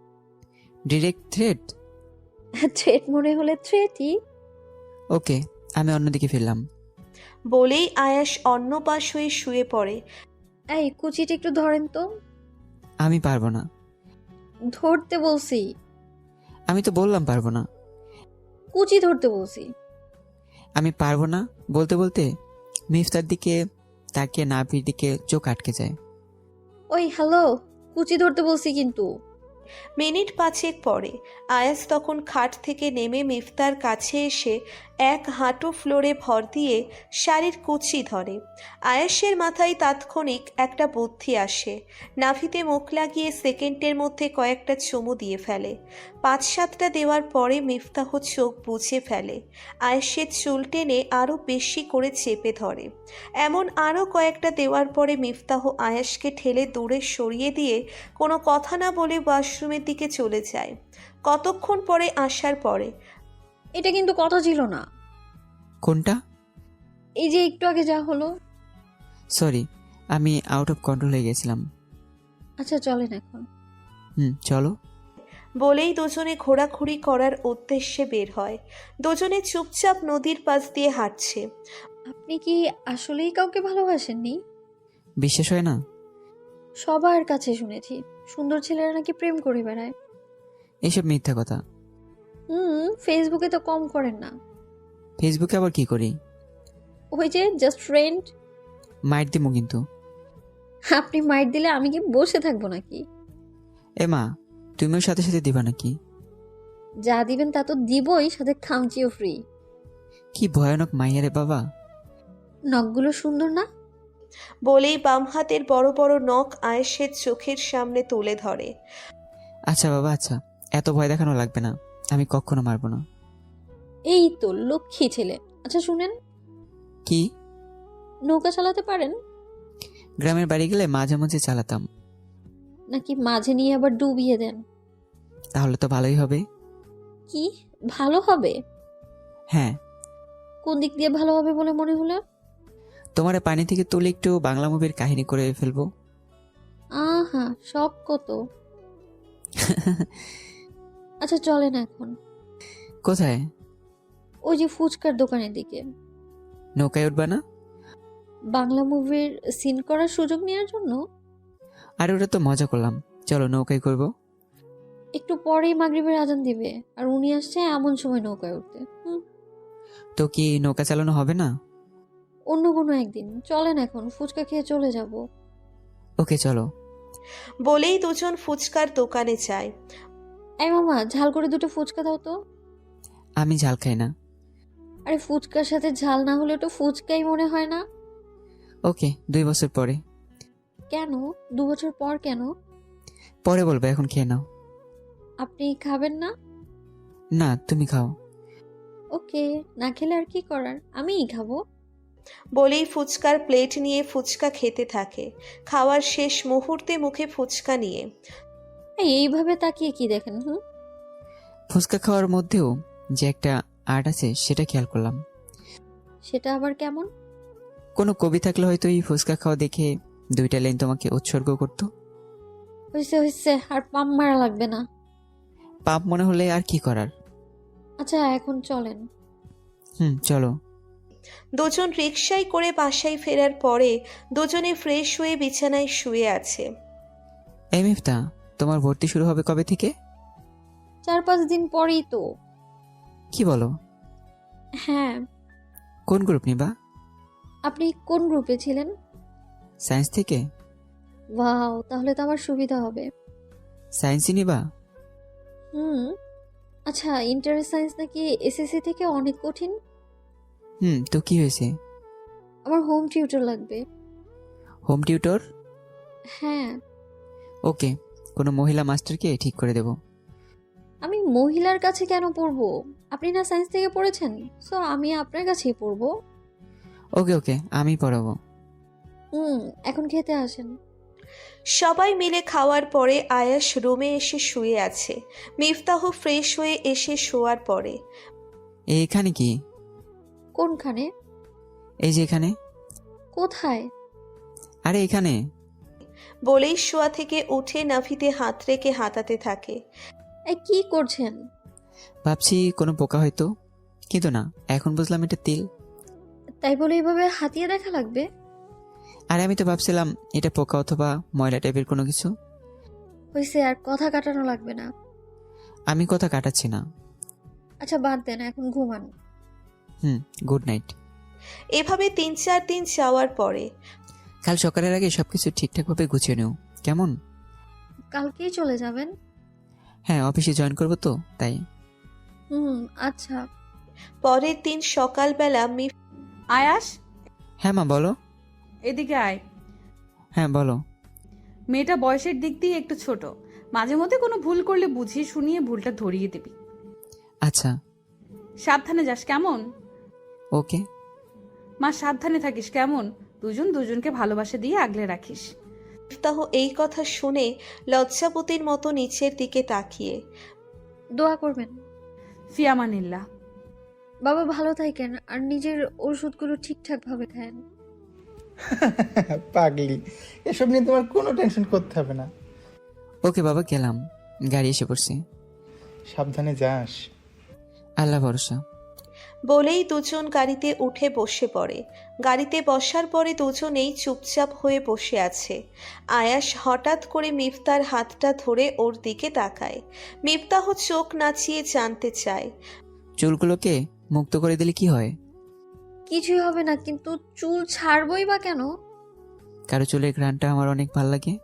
Direct threat? থ্রেট মনে হলে থ্রেটই। ওকে, আমি অন্যদিকে ফিরলাম। বলেই আয়াস অন্য পাশ হয়ে শুয়ে পড়ে। এই কুচিটা একটু ধরেন তো। আমি পারবো না। ধরতে বলছি। আমি তো বললাম পারবো না। কুচি ধরতে বলছি। আমি পারবো না বলতে বলতে মিফতার দিকে তাকিয়ে নাভির দিকে চোখ আটকে যায়। ওই হ্যালো, কুচি ধরতে বলছি কিন্তু। মিনিট 5 পরে আয়াস তখন খাট থেকে নেমে মিফতার কাছে এসে এক হাঁটু ফ্লোরে ভর দিয়ে শাড়ির কুচি ধরে। আয়াসের মাথায় তাৎক্ষণিক একটা বুদ্ধি আসে। নাভিতে মুখ লাগিয়ে সেকেন্ডের মধ্যে কয়েকটা চুমু দিয়ে ফেলে। 5-7টা দেওয়ার পরে মিফতাহ চোখ বুজে ফেলে। আয়াসের চুল টেনে আরও বেশি করে চেপে ধরে। এমন আরও কয়েকটা দেওয়ার পরে মিফতাহ আয়াসকে ঠেলে দূরে সরিয়ে দিয়ে কোনো কথা না বলে ওয়াশরুমের দিকে চলে যায়। কতক্ষণ পরে আসার পরে, এটা কিন্তু কথা ছিল না। কোনটা? এই যে একটু আগে যা হলো। সরি, আমি আউট অফ কন্ট্রোল হয়ে গেছিলাম। আচ্ছা চলেন এখন। চলো। বলেই দুজনে ঘোরাঘুরি করার উদ্দেশ্যে বের হয়। দুজনে চুপচাপ নদীর পাশ দিয়ে হাঁটছে। আপনি কি আসলেই কাউকে ভালোবাসেননি? বিশ্বাস হয় না? সবার কাছে শুনেছি সুন্দর ছেলেরা নাকি প্রেম করে বেড়ায়। এসব মিথ্যা কথা। ফেসবুকে তো কম করেন না। ফেসবুকে আবার কি করি? ওই যে জাস্ট ফ্রেন্ড। মাইট দিমু কিন্তু। আপনি মাইট দিলে আমি কি বসে থাকবো নাকি? এ মা, তুমিও সাথে সাথে দিবা নাকি? যা দিবেন তা তো দিবই, সাথে খামচিও ফ্রি। কি ভয়ানক মাইয়া রে বাবা। নখগুলো সুন্দর না? বলেই বাম হাতের বড় বড় নখ আয়েশের চোখের সামনে তুলে ধরে। আচ্ছা বাবা, আচ্ছা, এত ভয় দেখানো লাগবে না, আমি কখনো মারবো না। এই তো লক্ষ্মী ছেলে। আচ্ছা শুনেন, কি? নৌকা চালাতে পারেন? গ্রামের বাড়ি গেলে মাঝে মাঝে চালাতাম। নাকি মাঝে নিয়ে আবার ডুবিয়ে দেন? তাহলে তো ভালোই হবে। কি ভালো হবে? হ্যাঁ। কোন দিক দিয়ে ভালো হবে বলে মনে হলো? তোমারে পানি থেকে তুলে একটু বাংলা মুভির কাহিনী করে ফেলবো। আহা, শখ কত। আচ্ছা চলেন এখন। কোথায়? ওই যে ফুচকার দোকানের দিকে। নৌকায় উঠবা না? বাংলা মুভির সিন করার সুযোগ নেওয়ার জন্য। আর ওটা তো মজা করলাম, চলো নৌকায় করবো। একটু পরেই মাগরিবের আজান দিবে, আর উনি আসছে এমন সময় নৌকায় উঠতে। তো কি নৌকা চালানো হবে না? অন্য কোনো একদিন চলেন, এখন ফুচকা খেয়ে চলে যাব। ওকে চলো। বলেই দুজন ফুচকার দোকানে যায়। এই মামা, ঝাল করে দুটো ফুচকা দাও তো। আমি ঝাল খাই না। আরে ফুচকার সাথে ঝাল না হলে তো ফুচকাই মনে হয় না। ওকে, 2 বছর পরে। কেন 2 বছর পর কেন? পরে বলবো, এখন খেয়ে নাও। আপনি খাবেন না? না, তুমি খাও। ওকে, না খেলে আর কি করার, আমিই খাবো। বলেই ফুচকার প্লেট নিয়ে ফুচকা খেতে থাকে। খাওয়ার শেষ মুহূর্তে মুখে ফুচকা নিয়ে। এইভাবে তাকিয়ে কি দেখেন? ফুচকা খাওয়ার মধ্যেও যে একটা আর্ট আছে সেটা খেয়াল করলাম। সেটা আবার কেমন? কোনো কবি থাকলে হয়তো এই ফুচকা খাওয়া দেখে 2টা লাইন তোমাকে উৎসর্গ করতো। হইছে, আর পাম মারা লাগবে না। পাপ মনে হলে আর কি করার। আচ্ছা এখন চলেন। চলো। দুজন রিকশায় করে বাসায় ফেরার পরে দুজনে ফ্রেশ হয়ে বিছানায় শুয়ে আছে। এই মিফতা, তোমার ভর্তি শুরু হবে কবে থেকে? 4-5 দিন পরেই তো। কি বলো? হ্যাঁ। কোন গ্রুপ নিবা? আপনি কোন গ্রুপে ছিলেন? সায়েন্স থেকে। ওয়াও, তাহলে তো আমার সুবিধা হবে। সায়েন্সই নিবা? আচ্ছা, ইন্টার সায়েন্স নাকি এসএসসি থেকে অনেক কঠিন? তো কি হয়েছে? আমার হোম টিউটর লাগবে। Home tutor? হ্যাঁ। ওকে, কোনো মহিলা মাস্টারকে ঠিক করে দেব। আমি মহিলার কাছে কেন পড়বো? আপনি না সায়েন্স থেকে পড়েছেন, সো আমি আপনার কাছেই পড়বো। ওকে, আমি পড়াবো। এখন খেতে আসেন। সবাই মিলে খাওয়ার পরে আয়াস রুমে এসে শুয়ে আছে। মিফতাহ ফ্রেশ হয়ে এসে শোয়ার পরে। এইখানে কি? কোনখানে? এই যে এখানে। কোথায়? আরে এখানে। বলেই শোয়া থেকে উঠে নাভিতে হাত রেখে হাতাতে থাকে। এই কি করছেন? ভাবছি কোনো পোকা হয়তো, কিন্তু না, এখন বুঝলাম এটা তিল। তাই বলে এইভাবে হাতিয়ে দেখা লাগবে? আরে আমি তো ভাবছিলাম এটা পোকা অথবা ময়লা টাইপের কোনো কিছু। হয়েছে, আর কথা কাটানো লাগবে না। আমি কথা কাটাচ্ছি না। আচ্ছা বাদ দেন, এখন ঘুমান। Good night. এভাবে 3-4 দিন যাওয়ার পরে কাল সকালের আগে সবকিছু ঠিকঠাকভাবে গুছিয়ে নিও, কেমন? কালকেই চলে যাবেন? হ্যাঁ, অফিসে জয়েন করবো তো তাই। হুম, আচ্ছা। পরের দিন সকালবেলা আয়াস, হ্যাঁ মা বলো। এদিকে আয়। হ্যাঁ বলো। মেয়েটা বয়সের দিক দিয়ে একটু ছোট, মাঝে মধ্যে কোনো ভুল করলে বুঝিয়ে শুনিয়ে ভুলটা ধরিয়ে দিবি। আচ্ছা। সাবধানে যাস কেমন? ওকে। মা সাবধানে থাকিস কেমন? দুজন দুজনকে ভালোবাসা দিয়ে আগলে রাখিস। মিফতাহ এই কথা শুনে লজ্জাবতীর মতো নিচের দিকে তাকিয়ে দোয়া করবেন। ফিয়ামানিল্লাহ। বাবা ভালো থাকেন আর নিজের ওষুধগুলো ঠিকঠাক ভাবে খায়েন। পাগলি, এসব নিয়ে তোমার কোনো টেনশন করতে হবে না। ওকে বাবা, গেলাম। গাড়ি এসে পড়ছে। সাবধানে যাস। আল্লাহ ভরসা। বলেই দুজন গাড়িতে উঠে বসে পড়ে। গাড়িতে বসার পরে দুজনেই চুপচাপ হয়ে বসে আছে। আয়াস হঠাৎ করে মিফতার হাতটা ধরে ওর দিকে তাকায়। মিফতাহ চোখ নাচিয়ে জানতে চায়। চুলগুলোকে মুক্ত করে দিলে কি হয়? কিছুই হবে না, কিন্তু চুল ছাড়বই বা কেন? কারো চুলের ঘ্রাণটা আমার অনেক ভাল লাগে।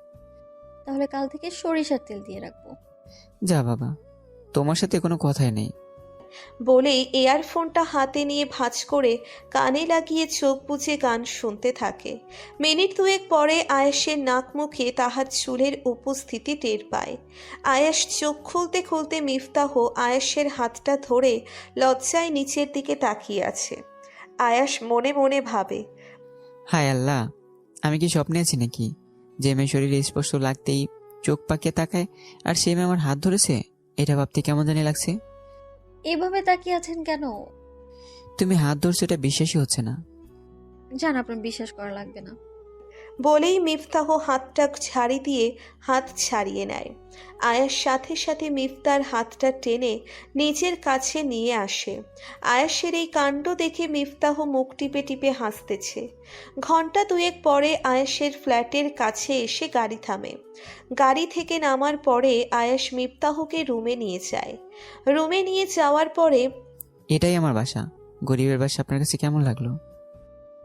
তাহলে কাল থেকে সরিষার তেল দিয়ে রাখবো। যা বাবা, তোমার সাথে কোনো কথাই নেই। বলেই এয়ারফোনটা হাতে নিয়ে ভাঁজ করে কানে লাগিয়ে চোখ বুজে গান শুনতে থাকে। মিনিট দুয়েক পরে আয়াসের নাক মুখে তাহার চুলের উপস্থিতি টের পায়। আয়াস চোখ খুলতে খুলতে মিফতাহ আয়াসের হাতটা ধরে লজ্জায় নিচের দিকে তাকিয়ে আছে। আয়াস মনে মনে ভাবে, হায় আল্লাহ, আমি কি স্বপ্নে আছি নাকি যে মেয়ে শরীরে স্পর্শ লাগতেই চোখ পাকিয়ে তাকায় আর সে মেয়ে আমার হাত ধরেছে? এটা ভাবতে কেমন জানি লাগছে। এভাবে তাকিয়ে আছেন কেন? তুমি হাত ধরছো, এটা বিশ্বাসই হচ্ছে না। জান, আপনার বিশ্বাস করা লাগবে না। বলেই মিফতাহ হাতটা ঝাড়ি দিয়ে হাত ছাড়িয়ে নেয়। আয়াস সাথে সাথে মিফতার হাতটা টেনে নিজের কাছে নিয়ে আসে। আয়াসের এই কাণ্ড দেখে মিফতাহ মুখ টিপে টিপে হাসতেছে। ঘন্টা দুয়েক পরে আয়াসের ফ্ল্যাটের কাছে এসে গাড়ি থামে। গাড়ি থেকে নামার পরে আয়াস মিফতাহকে রুমে নিয়ে যায়। রুমে নিয়ে যাওয়ার পরে, এটাই আমার বাসা। গরিবের বাসা আপনার কাছে কেমন লাগলো?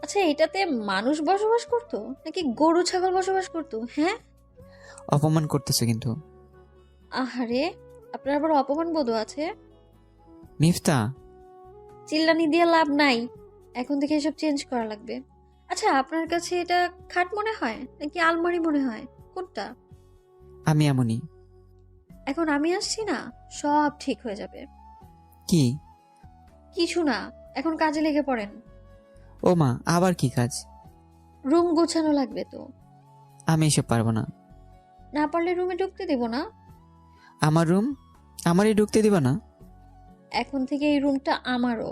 আচ্ছা, এটাতে মানুষ বসবাস করতো নাকি গরু ছাগল বসবাস করতো? হ্যাঁ, অপমান করতেছো কিন্তু। আহারে, আপনার আবার অপমান বোধ আছে? মিফতা, চিল্লানি দিয়ে লাভ নাই, এখন থেকে এসব চেঞ্জ করা লাগবে। আচ্ছা, আপনার কাছে এটা খাট মনে হয় নাকি আলমারি মনে হয়, কোনটা? আমি এমনই। এখন আমি আসছি না, সব ঠিক হয়ে যাবে। কি? কিছু না, এখন কাজে লেগে পড়েন। ও মা, আবার কি কাজ? রুম গোছানো লাগবে তো। আমি এসব পারবো না। না পারলে রুমে ঢুকতে দেব না। আমার রুম আমারই ঢুকতে দিবা না? এখন থেকে এই রুমটা আমারও।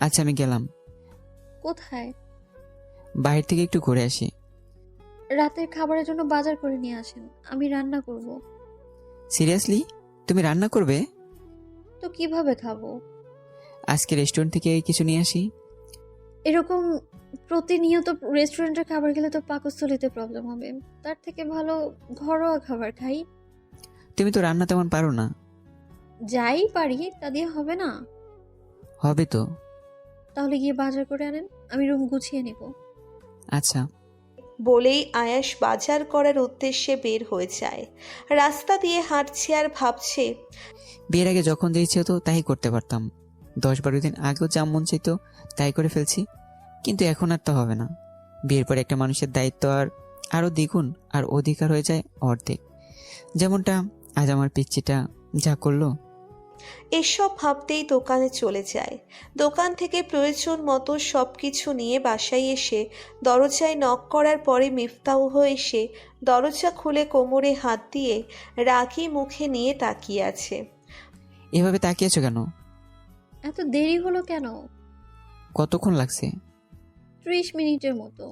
আচ্ছা, আমি গেলাম। কোথায়? বাইরে থেকে একটু ঘুরে আসি। রাতের খাবারের জন্য বাজার করে নিয়ে আসেন, আমি রান্না করব। সিরিয়াসলি? তুমি রান্না করবে? তো কিভাবে খাবো? আজকে রেস্টুরেন্ট থেকে কিছু নিয়ে আসি। এরকম প্রতিনিয়ত রেস্টুরেন্টের খাবার খেলে তো পাকস্থলীতে প্রবলেম হবে। তার থেকে ভালো ঘরোয়া খাবার খাই। তুমি তো রান্না তেমন পারো না। যাই পারি তা দিয়ে হবে না। হবে তো। তাহলে গিয়ে বাজার করে আনেন, আমি রুম গুছিয়ে নিব। আচ্ছা। বলেই আয়াস বাজার করার উদ্দেশ্যে বের হয়ে যায়। রাস্তা দিয়ে হাঁটছে আর ভাবছে, বিয়ের আগে যখন যা ইচ্ছে হতো তাই করতে পারতাম। 10-12 দিন আগেও যা মন চাইতো তাই করে ফেলছি, কিন্তু এখন আর তা হবে না। বিয়ের পর একটা মানুষের দায়িত্ব আরও দ্বিগুণ আর অধিকার হয়ে যায় অর্ধেক। যেমনটা আজ আমার পিচ্চিটা যা করলো। এসব ভাবতেই দোকানে চলে যায়। দোকান থেকে প্রয়োজন মতো সব কিছু নিয়ে বাসায় এসে দরজায় নক করার পরে মিফতাহ এসে দরজা খুলে কোমরে হাত দিয়ে রাগী মুখে নিয়ে তাকিয়ে আছে। এভাবে তাকিয়েছো কেন? এত দেরি হলো কেন? কতক্ষণ লাগছে? 30 মিনিটের মতো।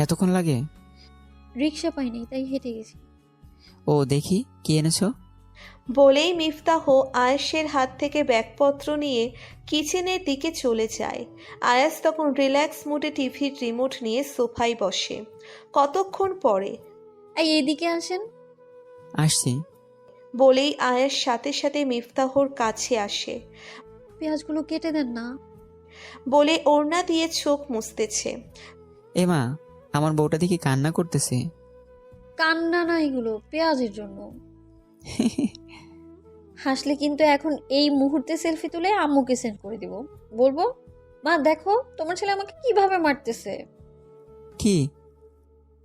এতক্ষণ লাগে? রিক্সা পাইনি তাই হেঁটে গেছি। ও দেখি কি এনেছো। বলেই মিফতাহ আয়াসের হাত থেকে ব্যাগপত্র নিয়ে কিচেনের দিকে চলে যায়। আয়াস তখন রিল্যাক্স মুডে টিভির রিমোট নিয়ে সোফায় বসে। কতক্ষণ পরে, এদিকে আসেন। আসছি। বলেই আয়াস সাথে সাথে মিফতাহর কাছে আসে। পেঁয়াজগুলো কেটে দেন না। বলে ওড়না দিয়ে চোখ মুছতেছে। এ মা, আমার বউটা দেখি কান্না করতেছে। কান্না না, এগুলো পেঁয়াজের জন্য। হাসলে কিন্তু এখন এই মুহূর্তে সেলফি তুলে আম্মুকে সেন্ড করে দিব। বলবো, মা দেখো তোমার ছেলে আমাকে কিভাবে মারতেছে। কি?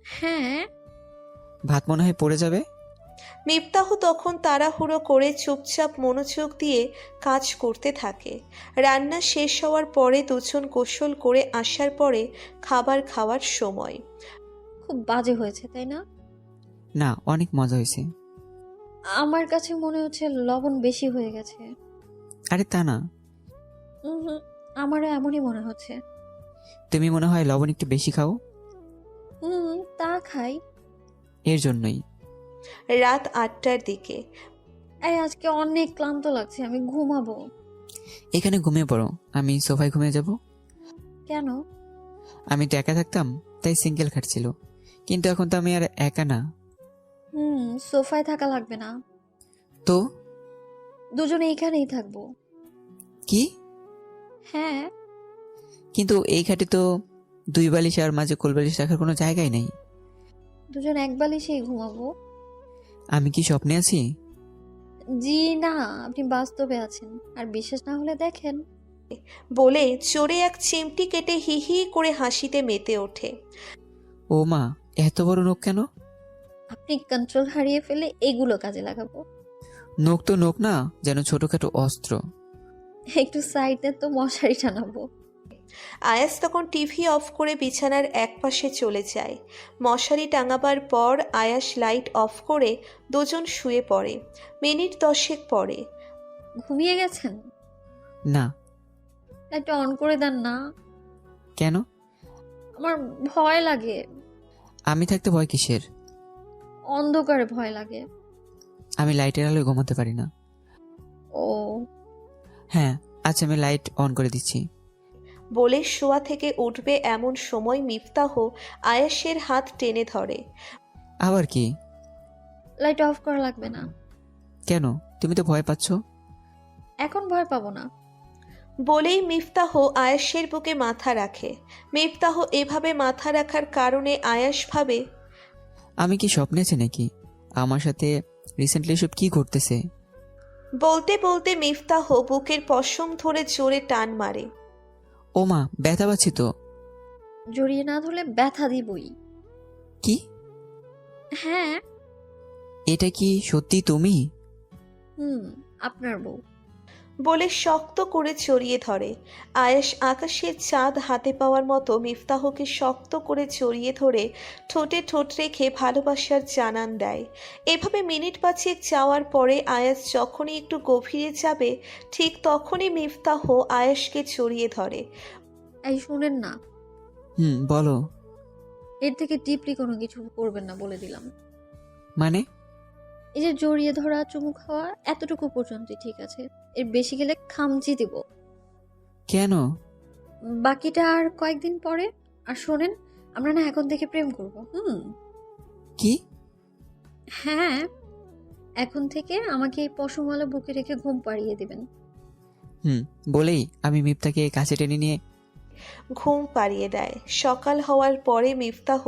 হ্যাঁ। ভাত মনে হয় পড়ে যাবে। মিফতাহ তখন তাড়াহুড়ো করে চুপচাপ মনোযোগ দিয়ে কাজ করতে থাকে। রান্না শেষ হওয়ার পরে দুজন গোসল করে আসার পরে খাবার খাওয়ার সময়। খুব বাজে হয়েছে তাই না? না, অনেক মজা হয়েছে। আমার কাছে মনে হচ্ছে লবণ বেশি হয়ে গেছে। আরে তা না, হুম, আমারও এমনই মনে হচ্ছে। তুমি মনে হয় লবণ একটু বেশি খাও, তা খাই। এর জন্যই। রাত 8টার দিকে এই আজকে অনেক ক্লান্ত লাগছে, আমি ঘুমাবো। এখানে ঘুমিয়ে পড়ো, আমি সোফায় ঘুমিয়ে যাব। কেন? আমি তো একা থাকতাম, তাই সিঙ্গেল খাট ছিল, কিন্তু এখন তো আমি আর একা না। সোফায় থাকা লাগবে না, তো দুজনে এখানেই থাকবো। কি? হ্যাঁ। কিন্তু এই খাটে তো 2 বালিশ আর মাঝে কোলবালিশ রাখার কোনো জায়গাই নেই। দুজন এক বালিশেই ঘুমাবো। আমি কি স্বপ্নে আছি? জি না, আপনি বাস্তবে আছেন। আর বিশ্বাস না হলে দেখেন। বলে চোরে এক চিমটি কেটে হি হি করে হাসিতে মেতে ওঠে। ও মা, এত বড় নখ কেন? আপনি কন্ট্রোল হারিয়ে ফেলে এগুলো কাজে লাগাবো। নখ তো নখ না, যেন ছোটখাটো অস্ত্র। একটু সাইডে তো মশারি টানাবো। আয়াস তখন টিভি অফ করে বিছানার একপাশে চলে যায়। মশারি টাঙাবার পর আয়াস লাইট অফ করে দুজন শুয়ে পড়ে। মিনিট 10 পরে ঘুমিয়ে গেছেন? না। লাইটটা অন করে দেন না। কেন? আমার ভয় লাগে। আমি থাকতে ভয় কিসের? অন্ধকারে ভয় লাগে। আমি লাইটের আলোয় ঘুমাতে পারি না। ও হ্যাঁ, আচ্ছা আমি লাইট অন করে দিচ্ছি। বলে শোয়া থেকে উঠবে এমন সময় মিফতাহ আয়াসের হাত টেনে ধরে। আবার কি? লাইট অফ করা লাগবে না। কেন? তুমি তো ভয় পাচ্ছ। এখন ভয় পাবো না। বলেই মিফতাহ আয়াসের বুকে মাথা রাখে। মিফতাহ এভাবে মাথা রাখার কারণে আয়াস ভাবে, আমি কি স্বপ্নে আছি নাকি? আমার সাথে রিসেন্টলি সব কি ঘটতেছে? বলতে বলতে মিফতাহ বুকের পশম ধরে জোরে টান মারে। ও মা, ব্যথা পাচ্ছি তো। জড়িয়ে না ধরলে ব্যথা দিবই। কি? হ্যাঁ। এটা কি সত্যি তুমি? আপনার বউ। বলে শক্ত করে জড়িয়ে ধরে। আয়েশ আকাশের চাঁদ হাতে পাওয়ার মতো মিফতাহকে শক্ত করে জড়িয়ে ধরে ঠোঁটে ঠোঁট রেখে ভালোবাসার জানান দেয়। এভাবে মিনিট 5 যাওয়ার পরে আয়াস যখনই একটু গভীরে যাবে ঠিক তখনই মিফতাহ আয়েশকে জড়িয়ে ধরে। এই শুনেন না, বলো। এর থেকে ডিপলি কোনো কিছু করবেন না বলে দিলাম। মানে? এই যে জড়িয়ে ধরা, চুমু খাওয়া, এতটুকু পর্যন্তই ঠিক আছে। এর বেশি গেলে খামচি দিব। কেন? বাকিটা আর কয়েকদিন পরে। আর শোনেন, আমরা না এখন থেকে প্রেম করব। কি? হ্যাঁ, এখন থেকে আমাকে এই পশমওয়ালা বুকে রেখে ঘুম পাড়িয়ে দিবেন। বলেই আমি মিফতাকে কাছে টেনে নিয়ে ঘুম পাড়িয়ে দেয়। সকাল হওয়ার পরে মিফতাহ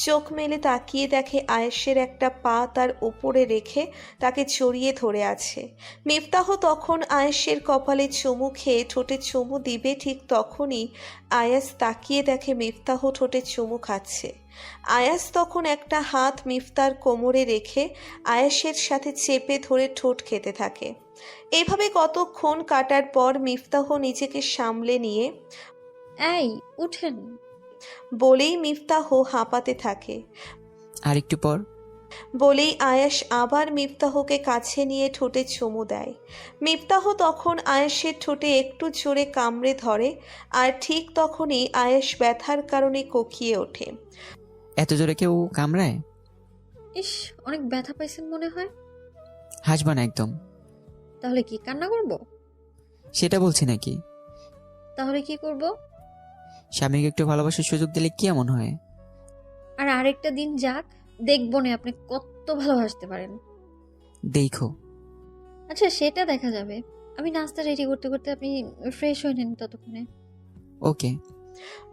চোখ মেলে তাকিয়ে দেখে আয়েশের একটা পা তার উপরে রেখে তাকে জড়িয়ে ধরে আছে। মিফতাহ তখন আয়েশের কপালে চুমু খেয়ে ঠোঁটে চুমু দিবে ঠিক তখনই আয়াস তাকিয়ে দেখে মিফতাহ ঠোঁটে চুমু খাচ্ছে। আয়াস তখন একটা হাত মিফতার কোমরে রেখে আয়েশের সাথে চেপে ধরে ঠোঁট খেতে থাকে। এভাবে কতক্ষণ কাটার পর মিফতাহ নিজেকে সামলে নিয়ে এই উঠেন বলেই মিফতাহ হাঁপাতে থাকে। আর একটু পর বলেই আয়াস আবার মিফতাহকে কাছে নিয়ে ঠোঁটে চুমু দেয়। মিফতাহ তখন আয়াসের ঠোঁটে একটু জোরে কামড়ে ধরে আর ঠিক তখনই আয়াস ব্যথার কারণে কোকিয়ে ওঠে। এত জোরে কেউ কামড়ায়? ইস, অনেক ব্যথা পাইছেন মনে হয়। হাসবা না একদম। তাহলে কি কান্না করব? সেটা বলছি নাকি। তাহলে কি করব? স্বামীকে একটু ভালোবাসার সুযোগ দিলে কি এমন হয়? আর আরেকটা দিন যাক, দেখবো না আপনি কত ভালোবাসতে পারেন। দেখো। আচ্ছা, সেটা দেখা যাবে। আমি নাস্তা রেডি করতে করতে আপনি ফ্রেশ হয়ে নেন ততক্ষণে। ওকে।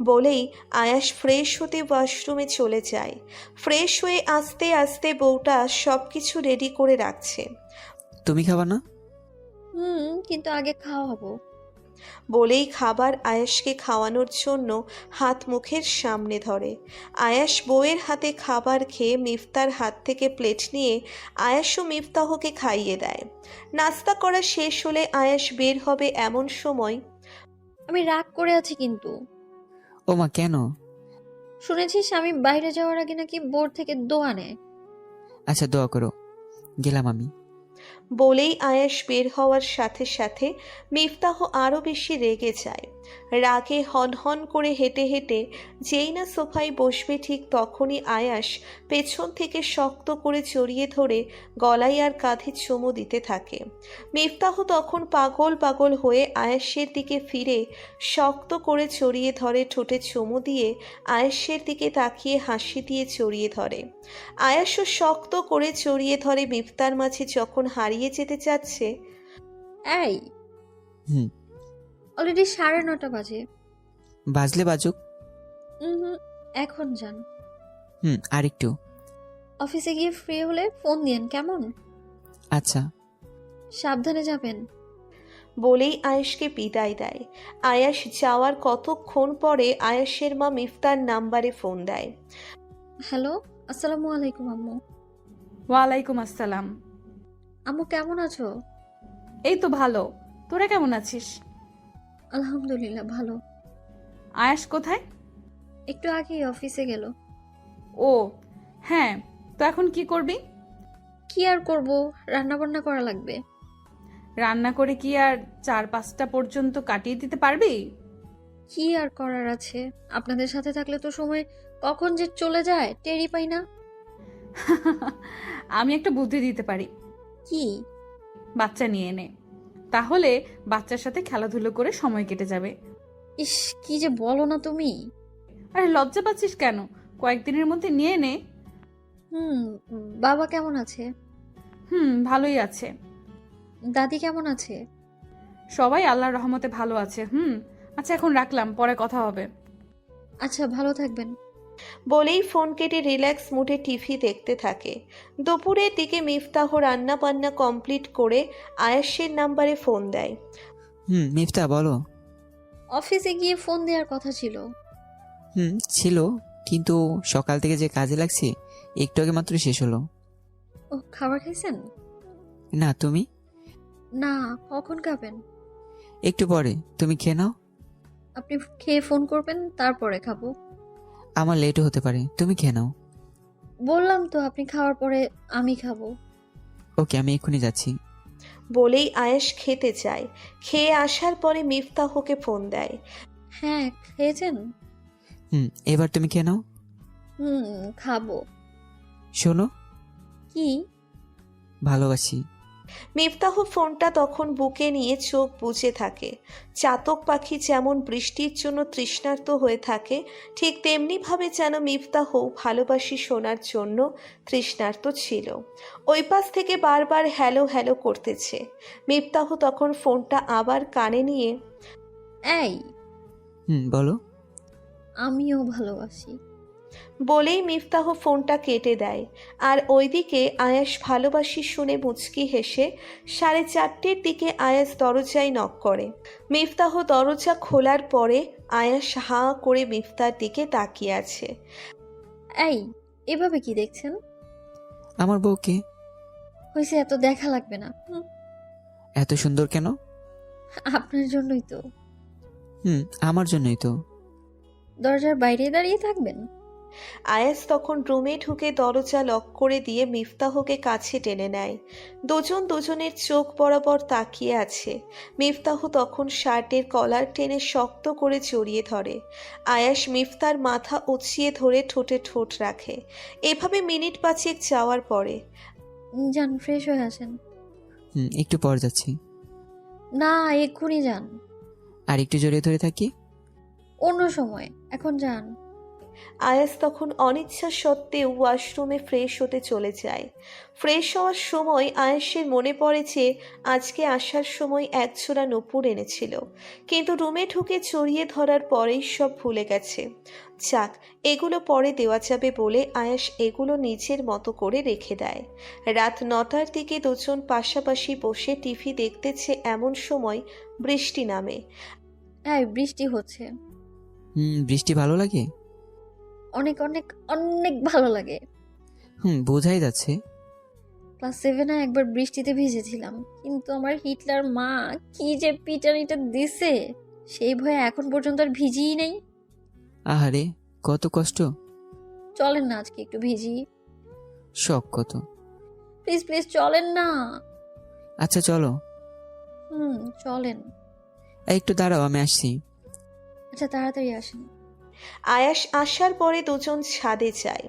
বলেই আয়াস ফ্রেশ হতে ওয়াশরুমে চলে যায়। ফ্রেশ হয়ে আস্তে আস্তে বউটা সব কিছু রেডি করে রাখছে। তুমি খাবা না? কিন্তু আগে খাওয়াবো। বলেই খাবার আয়াসকে খাওয়ানোর জন্য হাত মুখের সামনে ধরে। আয়াস বউয়ের হাতে খাবার খেয়ে মিফতার হাত থেকে প্লেট নিয়ে আয়াস ও মিফতাহকে খাইয়ে দেয়। নাস্তা করা শেষ হলে আয়াস বের হবে এমন সময় আমি রাগ করে আছি কিন্তু। ও মা, কেন? শুনেছি স্বামী বাইরে যাওয়ার আগে নাকি বোর্ড থেকে দোয়া নেয়। আচ্ছা, দোয়া করো, গেলাম আমি। বলেই আয়াস বের হওয়ার সাথে সাথে মিফতাহ আরও বেশি রেগে যায়। রাগে হনহন করে হেঁটে হেঁটে যেই না সোফায় বসবে ঠিক তখনই আয়াস পেছন থেকে শক্ত করে জড়িয়ে ধরে গলায় আর কাঁধে চুমু দিতে থাকে। মিফতাহ তখন পাগল পাগল হয়ে আয়াসের দিকে ফিরে শক্ত করে জড়িয়ে ধরে, ঠোঁটে চুমু দিয়ে আয়াসের দিকে তাকিয়ে হাসি দিয়ে জড়িয়ে ধরে। আয়াসও শক্ত করে জড়িয়ে ধরে মিফতার মাঝে যখন হারিয়ে যেতে চাচ্ছে। এই, হুম, অলরেডি 9:30 বাজে। বাজলে বাজুক। হুম, এখন যান। আরেকটু। অফিসে গিয়ে ফ্রি হলে ফোন দিয়েন, কেমন? আচ্ছা। সাবধানে যাবেন। বলেই আয়েশকে বিদায় দেয়। আয়াস যাওয়ার কতক্ষণ পরে আয়াসের মা মিফতার নাম্বারে ফোন দেয়। হ্যালো, আসসালামু আলাইকুম আম্মু। ওয়ালাইকুম আসসালাম। আম্মু কেমন আছো? এই তো ভালো, তোরা কেমন আছিস? আলহামদুলিল্লাহ ভালো। আয়াস কোথায়? একটু আগেই অফিসে গেল। ও হ্যাঁ, তো এখন কি করবি? কি আর করব, রান্না বান্না করা লাগবে। রান্না করে কি আর 4-5টা পর্যন্ত কাটিয়ে দিতে পারবি? কি আর করার আছে, আপনাদের সাথে থাকলে তো সময় কখন যে চলে যায় টেরই পাই না। আমি একটা বুদ্ধি দিতে পারি। কি? বাচ্চা নিয়ে নে, তাহলে বাচ্চার সাথে খেলাধুলো করে সময় কেটে যাবে। ইস, কি যে বলো না তুমি। আরে লজ্জা পাচ্ছিস কেন? কয়েকদিনের মধ্যে নিয়ে নে। হুম, বাবা কেমন আছে? ভালোই আছে। দাদি কেমন আছে? সবাই আল্লাহর রহমতে ভালো আছে। আচ্ছা, এখন রাখলাম, পরে কথা হবে। আচ্ছা, ভালো থাকবেন। বলেই ফোন কেটে রিল্যাক্স মুডে টিভি দেখতে থাকে। দুপুরের দিকে মিফতাহ রান্না বান্না কমপ্লিট করে আয়াসের নাম্বারে ফোন দেয়। মিফতা বলো। অফিসে গিয়ে ফোন দেওয়ার কথা ছিল। ছিল, কিন্তু সকাল থেকে যে কাজে লাগছি একটু আগে মাত্র শেষ হলো। ও, খাবার খাইছেন? না, তুমি? না, কখন খাবেন? একটু পরে। তুমি খেয়ে নাও। আপনি খেয়ে ফোন করবেন, তারপরে খাবো। আমার লেটও হতে পারে, তুমি খেয়ে নাও। বললাম তো আপনি খাওয়ার পরে আমি খাবো। ওকে, আমি এক্ষুনি যাচ্ছি। বলেই আয়াস খেতে চায়। খেয়ে আসার পরে মিফতাহকে ফোন দেয়। হ্যাঁ, খেয়েছেন? এবার তুমি খেয়ে নাও। খাবো। শোনো, কি? ভালোবাসি। মিফতাহ ফোনটা তখন বুকে নিয়ে চোখ বুজে থাকে। চাতক পাখি যেমন বৃষ্টির জন্য তৃষ্ণার্ত হয়ে থাকে, ঠিক তেমনিভাবে যেন মিফতাহ ভালোবাসি শোনার জন্য তৃষ্ণার্ত ছিল। ওই পাশ থেকে বারবার হ্যালো হ্যালো করতেছে। মিফতাহ তখন ফোনটা আবার কানে নিয়ে, এই, বলো। আমিও ভালোবাসি। বলেই মিফতাহ ফোনটা কেটে দেয়। আর ওইদিকে আয়াস ভালোবাসি শুনে মুচকি হেসে 4:30-র দিকে আয়াস দরজায় নক করে। মিফতাহ দরজা খোলার পরে আয়াস হাঁ করে মিফতার দিকে তাকিয়ে আছে। এই, এভাবে কি দেখছেন? আমার বউকে। হয়েছে, এত দেখা লাগবে না। এত সুন্দর কেন? আপনার জন্যই তো। আমার জন্যই তো। দরজার বাইরে দাঁড়িয়ে থাকবেন? আয়াস তখন রুমে ঢুকে দরজা লক করে দিয়ে মিফতাহকে কাছে টেনে নেয়। দুজন দুজনের চোখ বরাবর তাকিয়ে আছে। মিফতাহ তখন শার্টের কলার টেনে শক্ত করে জড়িয়ে ধরে। আয়াস মিফতার মাথা উঁচিয়ে ধরে ঠোঁটে ঠোঁট রাখে। এভাবে মিনিট 5 যাওয়ার পরে, যান, ফ্রেশ হয়ে আসেন। একটু পর যাচ্ছি। না, এক্ষুনি যান। আর একটু জড়িয়ে ধরে থাকি। অন্য সময়, এখন যান। আয়াস তখন অনিচ্ছা সত্ত্বেও ওয়াশরুমে ফ্রেশ হতে চলে যায়। ফ্রেশ হওয়ার সময় আয়াসের মনে পড়ে যে আজকে আসার সময় একজোড়া নূপুর এনেছিল, কিন্তু রুমে ঢুকে জড়িয়ে ধরার পরেই সব ভুলে গেছে। যাক, এগুলো পরে দেওয়া যাবে বলে আয়াস এগুলো নিজের মতো করে রেখে দেয়। রাত 9টার দিকে দুজন পাশাপাশি বসে টিভি দেখতেছে, এমন সময় বৃষ্টি নামে। হ্যাঁ, বৃষ্টি হচ্ছে। বৃষ্টি ভালো লাগে? অনেক অনেক অনেক ভালো লাগে। বোঝাই যাচ্ছে। ক্লাস 7-এ একবার বৃষ্টিতে ভিজেছিলাম, কিন্তু আমার হিটলার মা কি যে পিটানিটা দিছে, সেই ভয়ে এখন পর্যন্ত আর ভিজিই নাই। আহারে, কত কষ্ট। চলেন না আজকে একটু ভিজি, শখ কত। প্লিজ প্লিজ চলেন না। আচ্ছা চলো। চলেন। একটু দাঁড়াও, আমি আসছি। আচ্ছা তাড়াতাড়ি আসেন। আয়াস আসার পরে দুজন ছাদে যায়।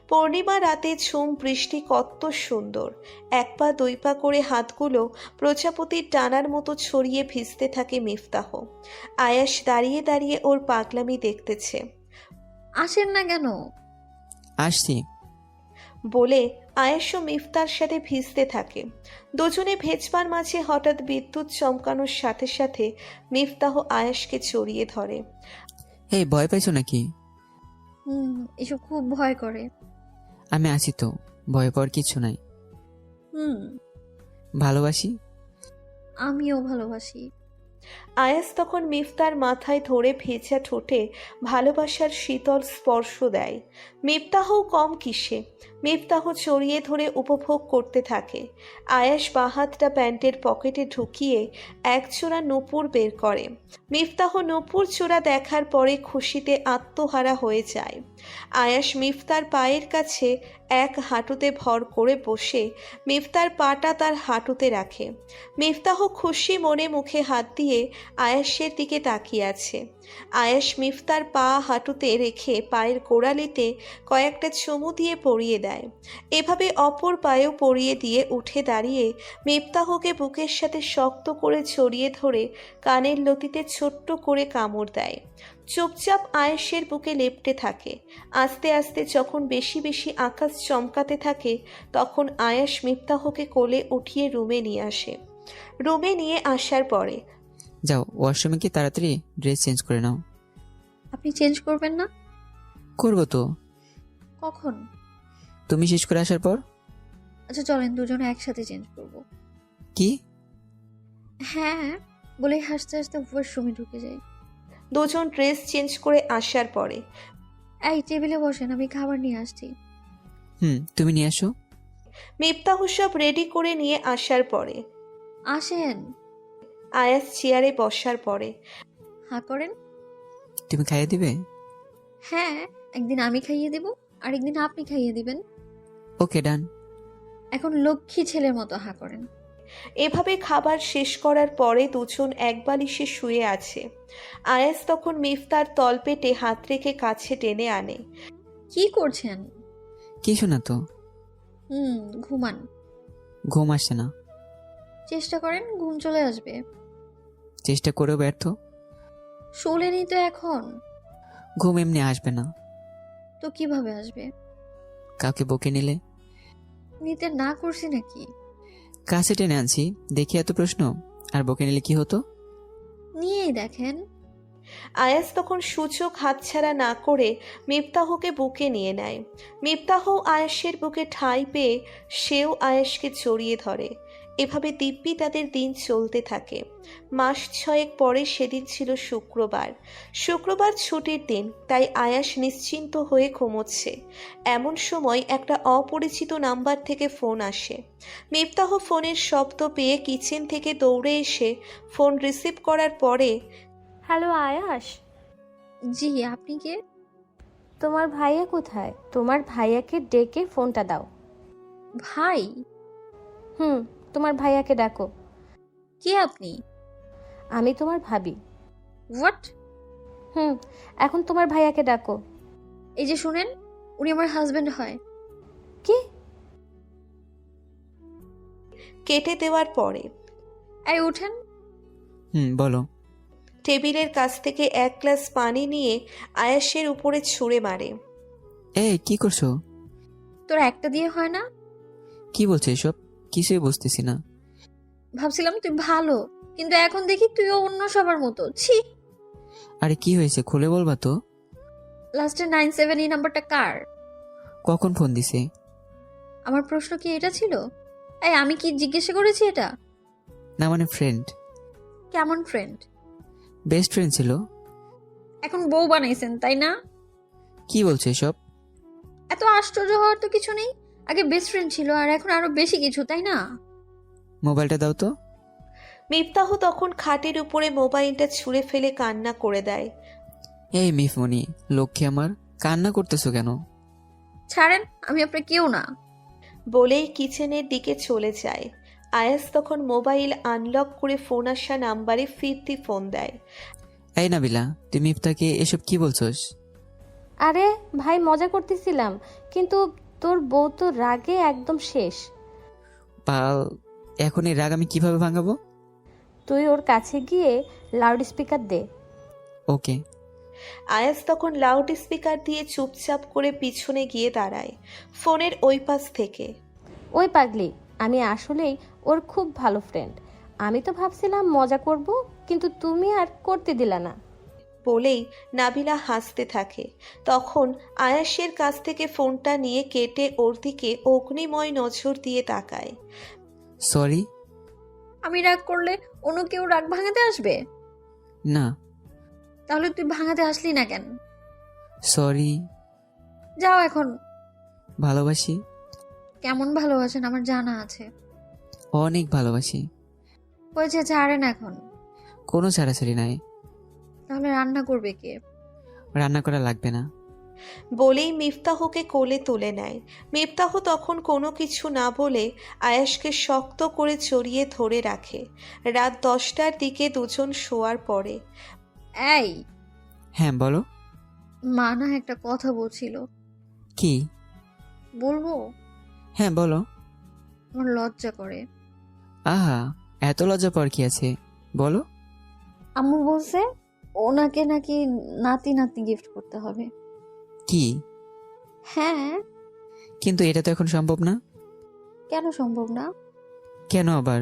পূর্ণিমা রাতে ঝুম বৃষ্টি কত সুন্দর। এক পা দুই পা করে হাতগুলো প্রজাপতির ডানার মতো ছড়িয়ে ভিজতে থাকে মিফতাহ। আয়াস দাঁড়িয়ে দাঁড়িয়ে ওর পাগলামি দেখতেছে। আসেন না কেন? আসছি। বলে আয়েশ ও মিফতার সাথে ভিজতে থাকে। দুজনে ভেজবার মাঝে হঠাৎ বিদ্যুৎ চমকানোর সাথে সাথে মিফতাহ আয়েশকে জড়িয়ে ধরে। এই ভয় পাইছো নাকি? এসব খুব ভয় করে। আমি আছি তো, ভয় পাওয়ার কিছু নাই। ভালোবাসি। আমিও ভালোবাসি। আয়াস তখন মিফতার মাথায় ধরে ভেজা ঠোঁটে ভালোবাসার শীতল স্পর্শ দেয়। মিফতাহও কম কিসে, মিফতাহ চড়িয়ে ধরে উপভোগ করতে থাকে। আয়াস বাহাতটা প্যান্টের পকেটে ঢুকিয়ে একজোড়া নূপুর বের করে। মিফতাহ নূপুর চূড়া দেখার পরে খুশিতে আত্মহারা হয়ে যায়। আয়াস মিফতার পায়ের কাছে এক হাঁটুতে ভর করে বসে মিফতার পাটা তার হাঁটুতে রাখে। মিফতাহ খুশি মনে মুখে হাত দিয়ে আয়াসের দিকে তাকিয়ে আছে। আয়াস মিফতার পা হাঁটুতে রেখে পায়ের গোড়ালিতে কয়েকটা চুমু দিয়ে পরিয়ে দেয়। এভাবে অপর পায়েও পরিয়ে দিয়ে উঠে দাঁড়িয়ে মিফতাহকে বুকের সাথে শক্ত করে জড়িয়ে ধরে কানের লতিতে ছোট্ট করে কামড় দেয়। চুপচাপ আয়েশের বুকে লেপ্টে থাকে। আস্তে আস্তে যখন বেশি বেশি আকাশ চমকাতে থাকে, তখন আয়াস মিফতাহকে কোলে উঠিয়ে রুমে নিয়ে আসে। রুমে নিয়ে আসার পরে, যাও ওয়াশরুমে কি তাড়াতাড়ি ড্রেস চেঞ্জ করে নাও। আপনি চেঞ্জ করবেন না? করবো তো। কখন? তুমি শেষ করে আসার পর। আচ্ছা চলেন দুজনে একসাথে চেঞ্জ করব। কি? হ্যাঁ বলে হাসতে হাসতে ওয়াশরুমে ঢুকে যাই। দুজন ড্রেস চেঞ্জ করে আসার পরে, এই টেবিলে বসেন, আমি খাবার নিয়ে আসছি। তুমি নিয়ে আসো। মিফতাহ সব রেডি করে নিয়ে আসার পরে আসেন। আয়াস চেয়ারে বসার পরে, হা করেন। তুমি খাইয়ে দিবে? হ্যাঁ, একদিন আমি খাইয়ে দেব, আরেকদিন আপনি খাইয়ে দিবেন। ওকে ডান। এখন লক্ষ্মী ছেলের মতো হা করেন। এভাবে খাবার শেষ করার পরে দুজন এক বালিশে শুয়ে আছে। আয়াস তখন মিফতার তলপেটে হাত রেখে কাছে টেনে আনে। কি করছেন? কিছু না তো। ঘুমান। ঘুম আসছে না। চেষ্টা করেন, ঘুম চলে আসবে। চেষ্টা করেও ব্যর্থ। শোলেনি তো এখন। ঘুম এমনি আসবে না। তো কিভাবে আসবে? কাউকে বকে নিলে। নিতে না করছি নাকি? কাছে টেনে আনছি, দেখি এত প্রশ্ন। আর বকে নিলে কি হতো? নিয়েই দেখেন। আয়াস তখন সূচক হাতছাড়া না করে মিফতাহকে বুকে নিয়ে নেয়। মিফতাহ আয়াসের বুকে ঠাঁই পেয়ে সেও আয়াসকে জড়িয়ে ধরে। এভাবে দিব্যি তাদের দিন চলতে থাকে। মাস 6 পরে সেদিন ছিল শুক্রবার। শুক্রবার ছুটির দিন, তাই আয়াস নিশ্চিন্ত হয়ে ঘুমোচ্ছে। এমন সময় একটা অপরিচিত নাম্বার থেকে ফোন আসে। মিফতাহ ফোনের শব্দ পেয়ে কিচেন থেকে দৌড়ে এসে ফোন রিসিভ করার পরে, হ্যালো আয়াস। জি, আপনি কে? তোমার ভাইয়া কোথায়? তোমার ভাইয়াকে ডেকে ফোনটা দাও। ভাই? তোমার ভাইয়াকে ডাকো। কে আপনি? আমি তোমার ভাবি। হোয়াট? এখন তোমার ভাইয়াকে ডাকো। এই যে শুনেন, উনি আমার হাজবেন্ড হয়। কি? কেটে দেওয়ার পরে, এই উঠেন। বলো। টেবিলের কাছ থেকে এক গ্লাস পানি নিয়ে আয়াসের উপরে ছুঁড়ে মারে। এই কি করছো? তোর একটা দিয়ে হয় না? কি বলছো এসব? কিছুই বুঝতেছি না। ভাবছিলাম তুই ভালো, কিন্তু এখন দেখি তুইও অন্য সবার মতো। ছি। আরে কি হয়েছে খুলে বলবা তো? লাস্টে 97 এই নাম্বারটা কার? কখন ফোন দিছে? আমার প্রশ্ন কি এটা ছিল? এই আমি কি জিজ্ঞাসা করেছি এটা? না মানে ফ্রেন্ড, কেমন ফ্রেন্ড? বেস্ট ফ্রেন্ড ছিল। এখন বউ বানাইছেন তাই না? কি বলছো এসব? এত আশ্চর্য হওয়ার তো কিছু নেই। আগে বেস্ট ফ্রেন্ড ছিল আর এখন আরো বেশি কিছু, তাই না? মোবাইলটা দাও তো। মিফতাহ তখন খাটের উপরে মোবাইলটা ছুঁড়ে ফেলে কান্না করে দেয়। এই মিফমনি, লক্ষ্মী আমার, কান্না করতেছো কেন? ছাড়েন, আমি আপনার কেউ না। বলেই কিচেনের দিকে চলে যায়। আয়াস তখন মোবাইল আনলক করে ফোন আসা নাম্বারে ফিরতি ফোন দেয়। এই নাবিলা, তুমি ইফতাকে এসব কি বলছোস? আরে ভাই, মজা করতেছিলাম, কিন্তু তোর বউ তো রাগে একদম শেষ। পাল, এখন এই রাগ আমি কিভাবে ভাঙাবো? তুই ওর কাছে গিয়ে লাউড স্পিকার দে। ওকে। আয়াস তখন লাউড স্পিকার দিয়ে চুপচাপ করে পিছনে গিয়ে দাঁড়ায় ফোনের ওই পাশ থেকে। ওই পাগলি, আমি আসলেই ওর খুব ভালো ফ্রেন্ড। আমি তো ভাবছিলাম মজা করব, কিন্তু তুমি আর করতে দিলা না। বলেই নাবিলা হাসতে থাকে। তখন আয়াসের কাছ থেকে ফোনটা নিয়ে কেটে ওর দিকে অগ্নিময় নজর দিয়ে তাকায়। সরি। আমি রাগ করলে অন্য কেউ রাগ ভাঙাতে আসবে? না। তাহলে তুই ভাঙাতে আসলি না কেন? সরি। যাও এখন। ভালোবাসি। কেমন ভালোবাসেন আমার জানা আছে। অনেক ভালোবাসি। হয়েছে, ছাড়েন এখন। কোনো ছাড়াছাড়ি নাই। তাহলে রান্না করবে কে? রান্না করা লাগবে না। বলেই মিফতাহকে কোলে তুলে নেয়। মিফতাহ তখন কোনো কিছু না বলে আয়াসকে শক্ত করে জড়িয়ে ধরে রাখে। রাত 10টার দিকে দুজন শোয়ার পরে। এই, হ্যাঁ বলো। মা না একটা কথা বলছিল। কি? বলবো? হ্যাঁ বলো। আমার লজ্জা করে। আহা, এত লজ্জা পাওয়ার কি আছে, বলো। আম্মু বলছে ওনাকে নাকি নাতি নাতনি গিফট করতে হবে। কি? হ্যাঁ। কিন্তু এটা তো এখন সম্ভব না। কেন সম্ভব না? কেন আবার?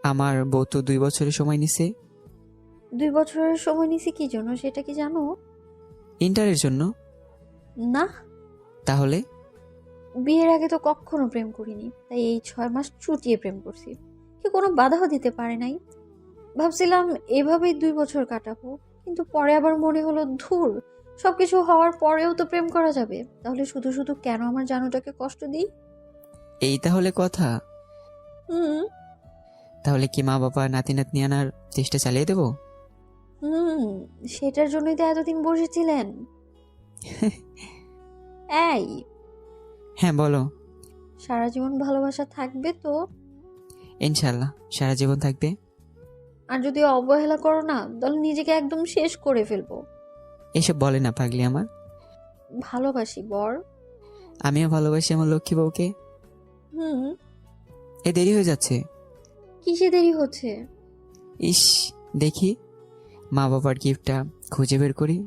আমার বউ তো 2 বছরের সময় নিছে। 2 বছরের সময় নিছি কি জন্য সেটা কি জানো? ইন্টারের জন্য। না, তাহলে? বিয়ের আগে তো কখনো প্রেম করিনি, তাই এই 6 মাস চুটিয়ে প্রেম করছি। কি কোনো বাধাও দিতে পারে নাই। ভাবছিলাম এভাবেই 2 বছর কাটাবো, কিন্তু পরে আবার মনে হলো ধুর, সবকিছু হওয়ার পরেও তো প্রেম করা যাবে, তাহলে শুধু শুধু কেন আমার জানুটাকে কষ্ট দিই? এই তাহলে কথা? হুম। তাহলে কি মা বাবা নাতি নাতনি আনার চেষ্টা চালিয়ে দেবো? হুম, সেটার জন্যই তো এতদিন বসেছিলেন। এই, হ্যাঁ বলো। সারা জীবন ভালোবাসা থাকবে তো? ইনশাল্লাহ সারা জীবন থাকবে। আর যদি অবহেলা করো না, তাহলে নিজেকে একদম শেষ করে ফেলবো। এসব বলে না পাগলি আমার। ভালোবাসি বর। আমিও ভালোবাসি আমার লক্ষ্মী বউকে। হুম। এ দেরি হয়ে যাচ্ছে। কিসে দেরি হচ্ছে? ইস, দেখি মা বাবার গিফটটা খুঁজে বের করি।